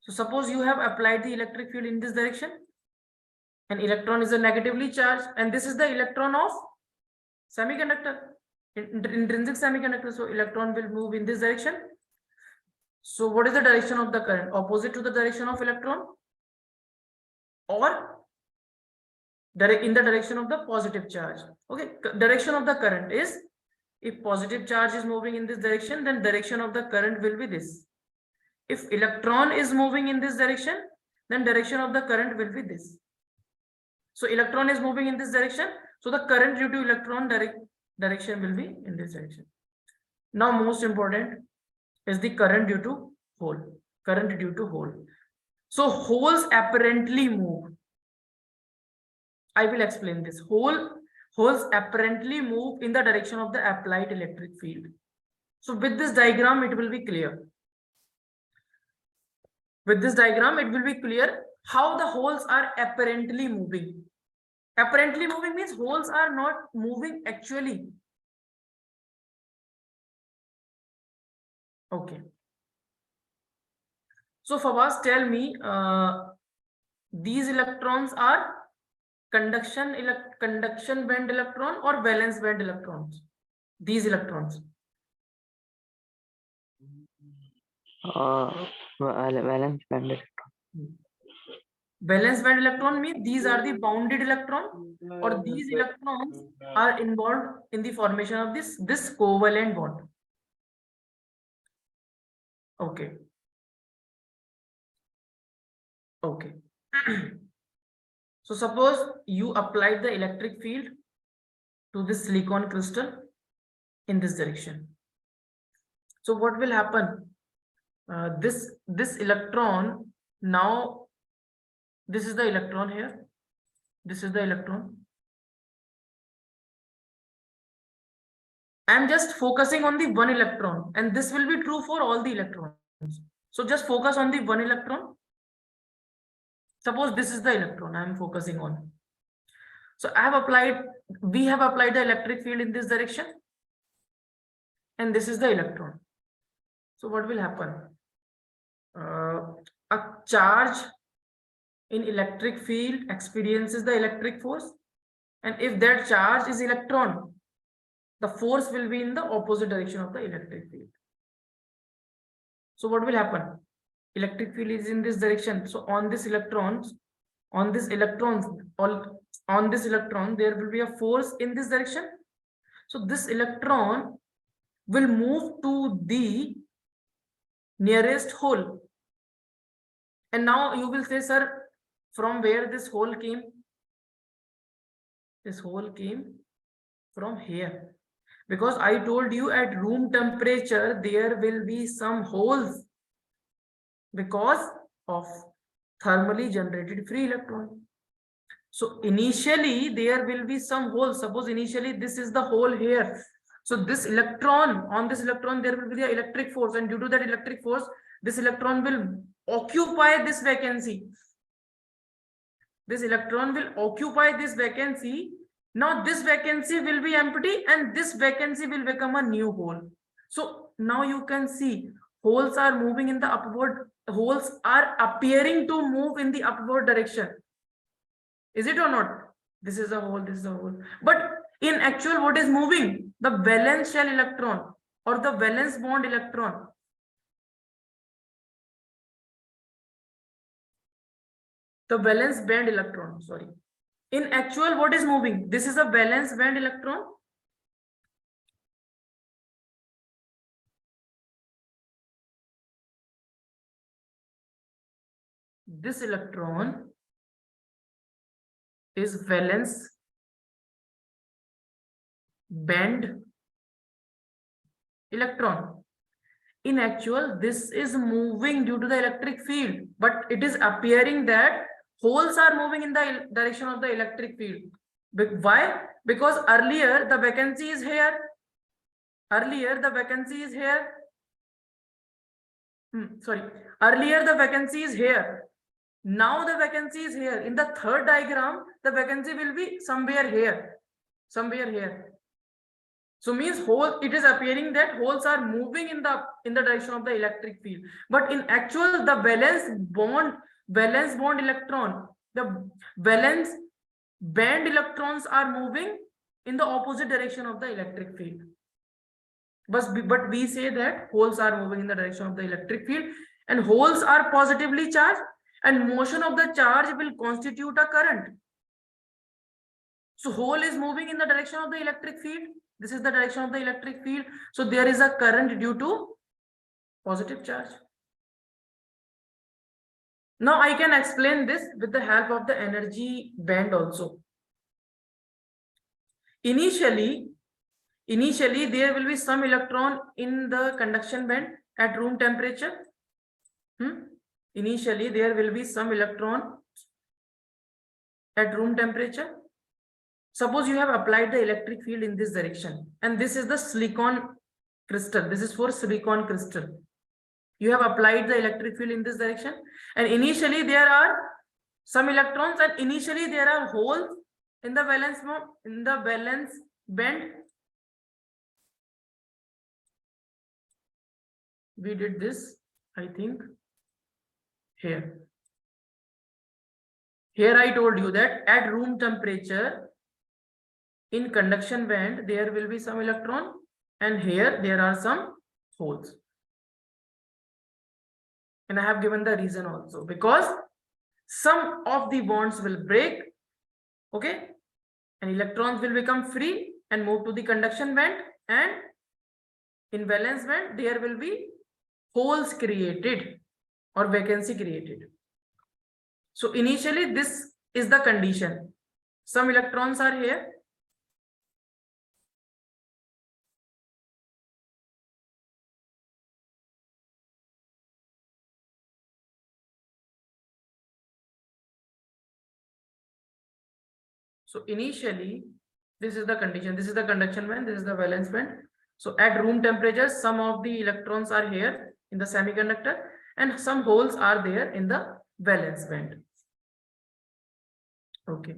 so suppose you have applied the electric field in this direction, and electron is a negatively charged, and this is the electron of semiconductor, intrinsic semiconductor. So electron will move in this direction. So what is the direction of the current? Opposite to the direction of electron, or in the direction of the positive charge. Okay, direction of the current is, if positive charge is moving in this direction, then direction of the current will be this. If electron is moving in this direction, then direction of the current will be this. So electron is moving in this direction, so the current due to electron direction will be in this direction. Now most important is the current due to hole. Current due to hole. So holes apparently move. I will explain this. Holes apparently move in the direction of the applied electric field. So with this diagram, it will be clear. With this diagram, it will be clear how the holes are apparently moving. Apparently moving means holes are not moving actually. Okay. So Fawaz, tell me, these electrons are conduction band electron or valence band electrons? These electrons. Valence band electron. Valence band electron means these are the bounded electron, or these electrons are involved in the formation of this covalent bond. Okay. Okay. So suppose you applied the electric field to this silicon crystal in this direction. So what will happen? This electron, now this is the electron here. This is the electron. I am just focusing on the one electron, and this will be true for all the electrons. So just focus on the one electron. Suppose this is the electron I am focusing on. So we have applied the electric field in this direction, and this is the electron. So what will happen? A charge in electric field experiences the electric force, and if that charge is electron, the force will be in the opposite direction of the electric field. So what will happen? electric field is in this direction. So on this electron, there will be a force in this direction. So this electron will move to the nearest hole. And now you will say, sir, from where this hole came? This hole came from here. Because I told you at room temperature, there will be some holes because of thermally generated free electron. So initially there will be some holes. Suppose initially this is the hole here. So this electron, on this electron, there will be the electric force, and due to that electric force, this electron will occupy this vacancy. This electron will occupy this vacancy. Now this vacancy will be empty and this vacancy will become a new hole. So now you can see holes are moving in the upward, holes are appearing to move in the upward direction. Is it or not? This is a hole, this is a hole. But in actual, what is moving? The valence shell electron or the valence bond electron. The valence band electron, sorry. In actual, what is moving? This is a valence band electron. This electron is valence band electron. In actual, this is moving due to the electric field, but it is appearing that holes are moving in the direction of the electric field. Why? Because earlier the vacancy is here. Earlier the vacancy is here. Earlier the vacancy is here. Now the vacancy is here. In the third diagram, the vacancy will be somewhere here. Somewhere here. So means hole, it is appearing that holes are moving in the direction of the electric field. But in actual, the valence bond electron, the valence band electrons are moving in the opposite direction of the electric field. But we say that holes are moving in the direction of the electric field, and holes are positively charged, and motion of the charge will constitute a current. So hole is moving in the direction of the electric field. This is the direction of the electric field. So there is a current due to positive charge. Now I can explain this with the help of the energy band also. Initially there will be some electron in the conduction band at room temperature. Initially there will be some electron at room temperature. Suppose you have applied the electric field in this direction, and this is the silicon crystal. This is for silicon crystal. You have applied the electric field in this direction, and initially there are some electrons, and initially there are holes in the valence band. We did this, I think, here. Here I told you that at room temperature, in conduction band, there will be some electron, and here there are some holes. And I have given the reason also, because some of the bonds will break, okay, and electrons will become free and move to the conduction band, and in valence band there will be holes created or vacancy created. So initially this is the condition. Some electrons are here. So initially, this is the condition. This is the conduction band. This is the valence band. So at room temperature, some of the electrons are here in the semiconductor, and some holes are there in the valence band. Okay.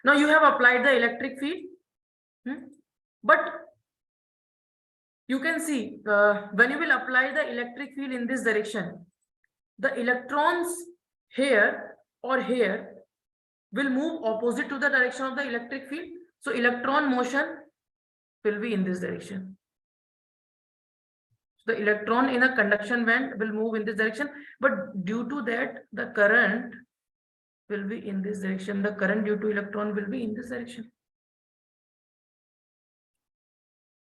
Now you have applied the electric field, but you can see when you will apply the electric field in this direction, the electrons here or here will move opposite to the direction of the electric field. So electron motion will be in this direction. The electron in a conduction band will move in this direction, but due to that, the current will be in this direction. The current due to electron will be in this direction.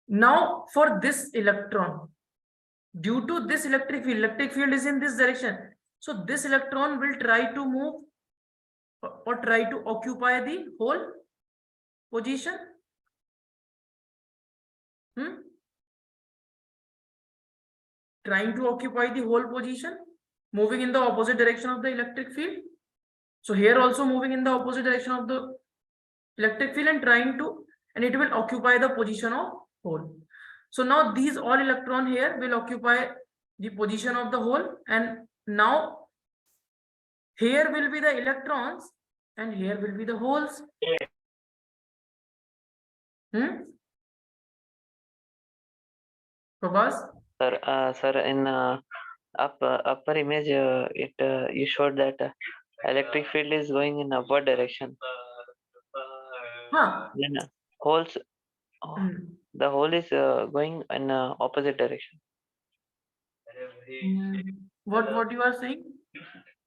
Now, for this electron, due to this electric field is in this direction. So this electron will try to move or try to occupy the whole position. Trying to occupy the whole position, moving in the opposite direction of the electric field. So here also moving in the opposite direction of the electric field and trying to, and it will occupy the position of hole. So now these all electron here will occupy the position of the hole, and now here will be the electrons and here will be the holes. Prabhas? Sir, in upper image, you showed that electric field is going in upward direction. Then holes, the hole is going in opposite direction. What you are saying?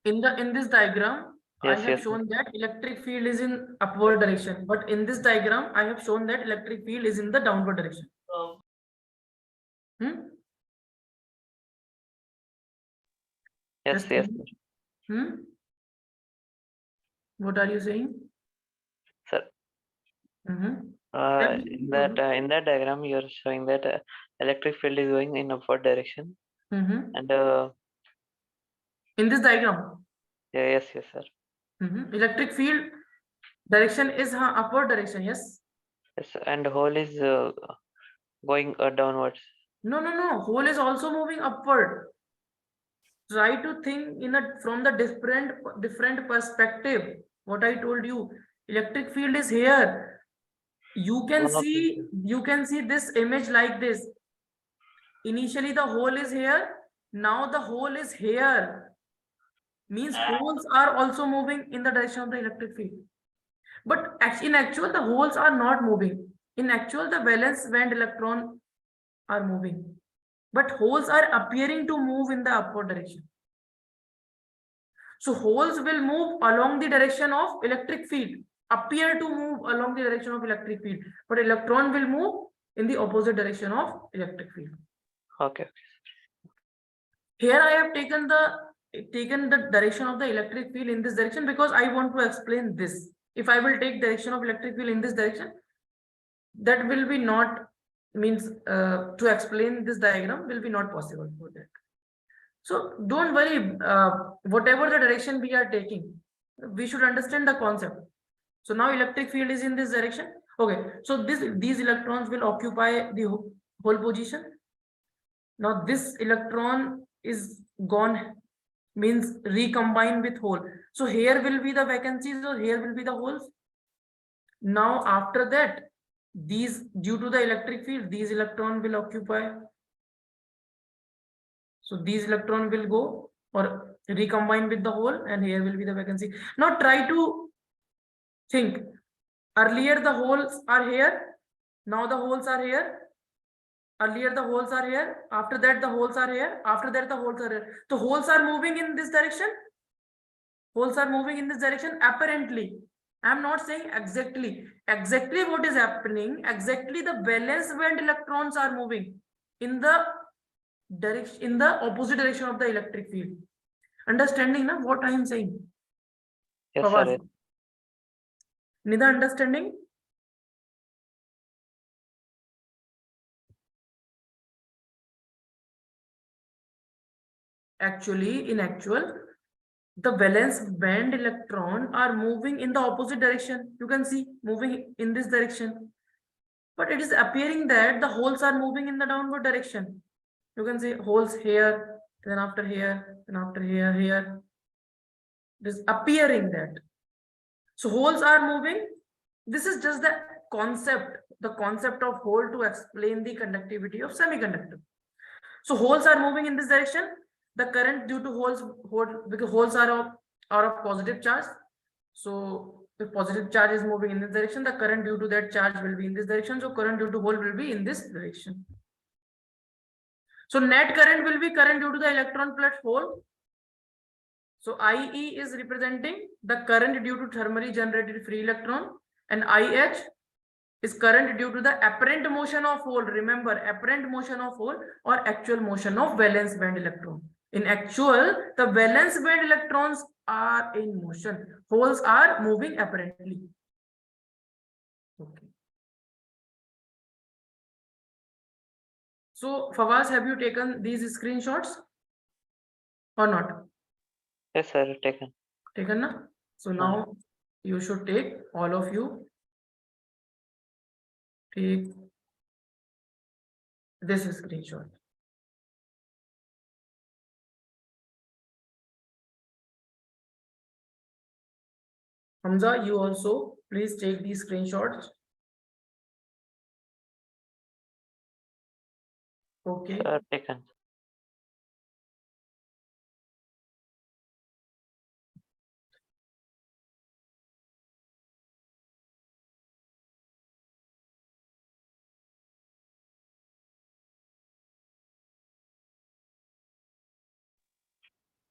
In this diagram, Yes, I have shown that electric field is in upward direction, but in this diagram, I have shown that electric field is in the downward direction. Yes, Yes. yes. What are you saying? Sir. In that diagram, you are showing that electric field is going in upward direction. And in this diagram. Yes, sir. Electric field direction is upward direction. Yes. Yes, and hole is going downwards. No. Hole is also moving upward. Try to think from the different perspective. What I told you, electric field is here. You can see this image like this. Initially the hole is here. Now the hole is here. Means holes are also moving in the direction of the electric field. But in actual, the holes are not moving. In actual, the valence band electron are moving. But holes are appearing to move in the upward direction. So holes will move along the direction of electric field, appear to move along the direction of electric field, but electron will move in the opposite direction of electric field. Okay. Here I have taken the direction of the electric field in this direction because I want to explain this. If I will take direction of electric field in this direction, that will be not means to explain this diagram will be not possible for that. So don't worry, whatever the direction we are taking, we should understand the concept. So now electric field is in this direction. Okay, so these electrons will occupy the whole position. Now this electron is gone, means recombined with hole. So here will be the vacancies or here will be the holes. Now after that, due to the electric field, these electrons will occupy. So these electrons will go or recombine with the hole, and here will be the vacancy. Now try to think. Earlier the holes are here. Now the holes are here. Earlier the holes are here. After that the holes are here. After that the holes are here. The holes are moving in this direction. Holes are moving in this direction apparently. I am not saying exactly. Exactly what is happening. Exactly the valence band electrons are moving in the direction, in the opposite direction of the electric field. Understanding na what I am saying? Yes, sir. Nida, understanding? Actually, in actual, the valence band electron are moving in the opposite direction. You can see moving in this direction. But it is appearing that the holes are moving in the downward direction. You can see holes here, then after here, then after here, here. It is appearing that. So holes are moving. This is just the concept of hole to explain the conductivity of semiconductor. So holes are moving in this direction. The current due to because holes are of positive charge. So if positive charge is moving in this direction, the current due to that charge will be in this direction. So current due to hole will be in this direction. So net current will be current due to the electron plus hole. So IE is representing the current due to thermally generated free electron, and IH is current due to the apparent motion of hole. Remember, apparent motion of hole or actual motion of valence band electron. In actual, the valence band electrons are in motion. Holes are moving apparently. Okay. So, Fawaz, have you taken these screenshots or not? Yes, sir. Taken. Taken na? So now you should take, all of you, take this screenshot. Hamza, you also please take these screenshots. Okay. Sir, taken.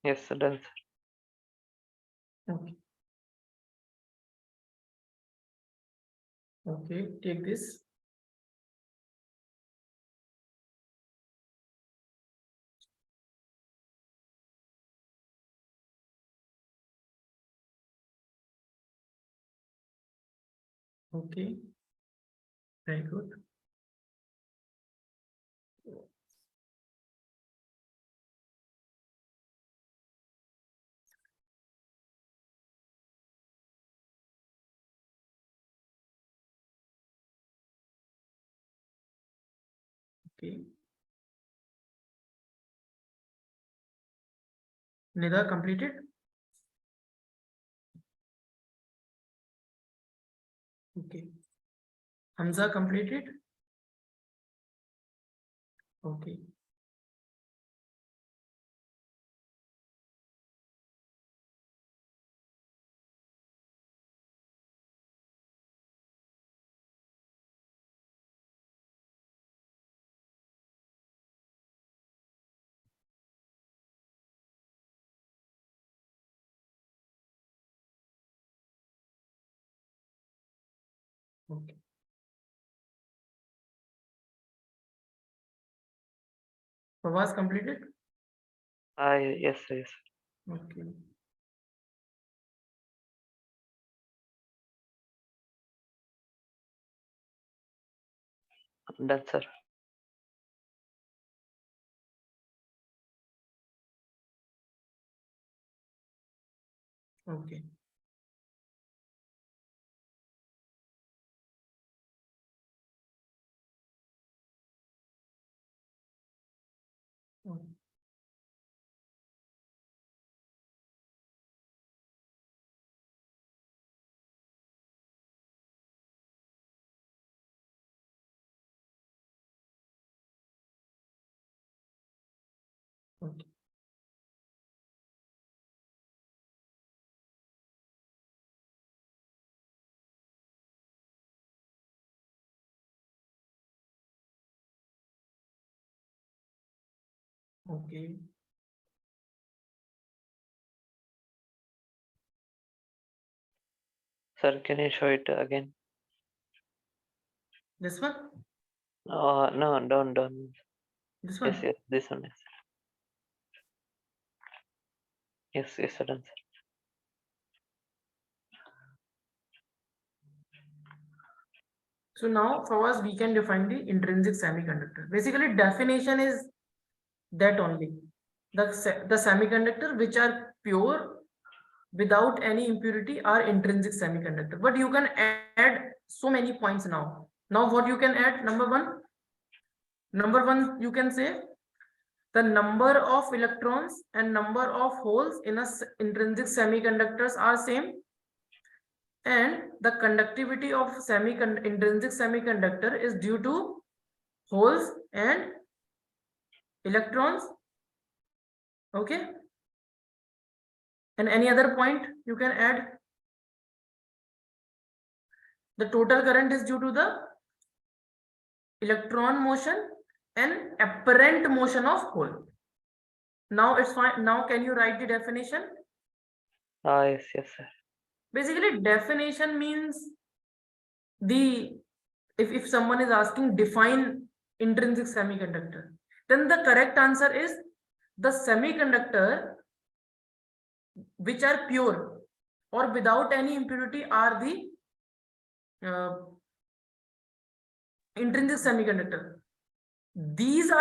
Yes, done, sir. Okay. Okay, take this. Okay. Very good. Okay. Nida completed? Okay. Hamza completed? Okay. Okay. Fawaz completed? Yes, sir, yes. Okay. Done, sir. Okay. Okay. Okay. Okay. Sir, can you show it again? This one? No, don't. This one? Yes, this one, yes. Yes, sir, done, sir. So now for us, we can define the intrinsic semiconductor. Basically, definition is that only. The semiconductor which are pure without any impurity are intrinsic semiconductor. But you can add so many points now. Now what you can add? Number one, you can say the number of electrons and number of holes in a intrinsic semiconductors are same, and the conductivity of intrinsic semiconductor is due to holes and electrons. Okay, and any other point you can add? The total current is due to the electron motion an apparent motion of hole. Now it's fine. Now can you write the definition? Yes, sir. Basically, definition means the if someone is asking define intrinsic semiconductor, then the correct answer is the semiconductor which are pure or without any impurity are the intrinsic semiconductor. These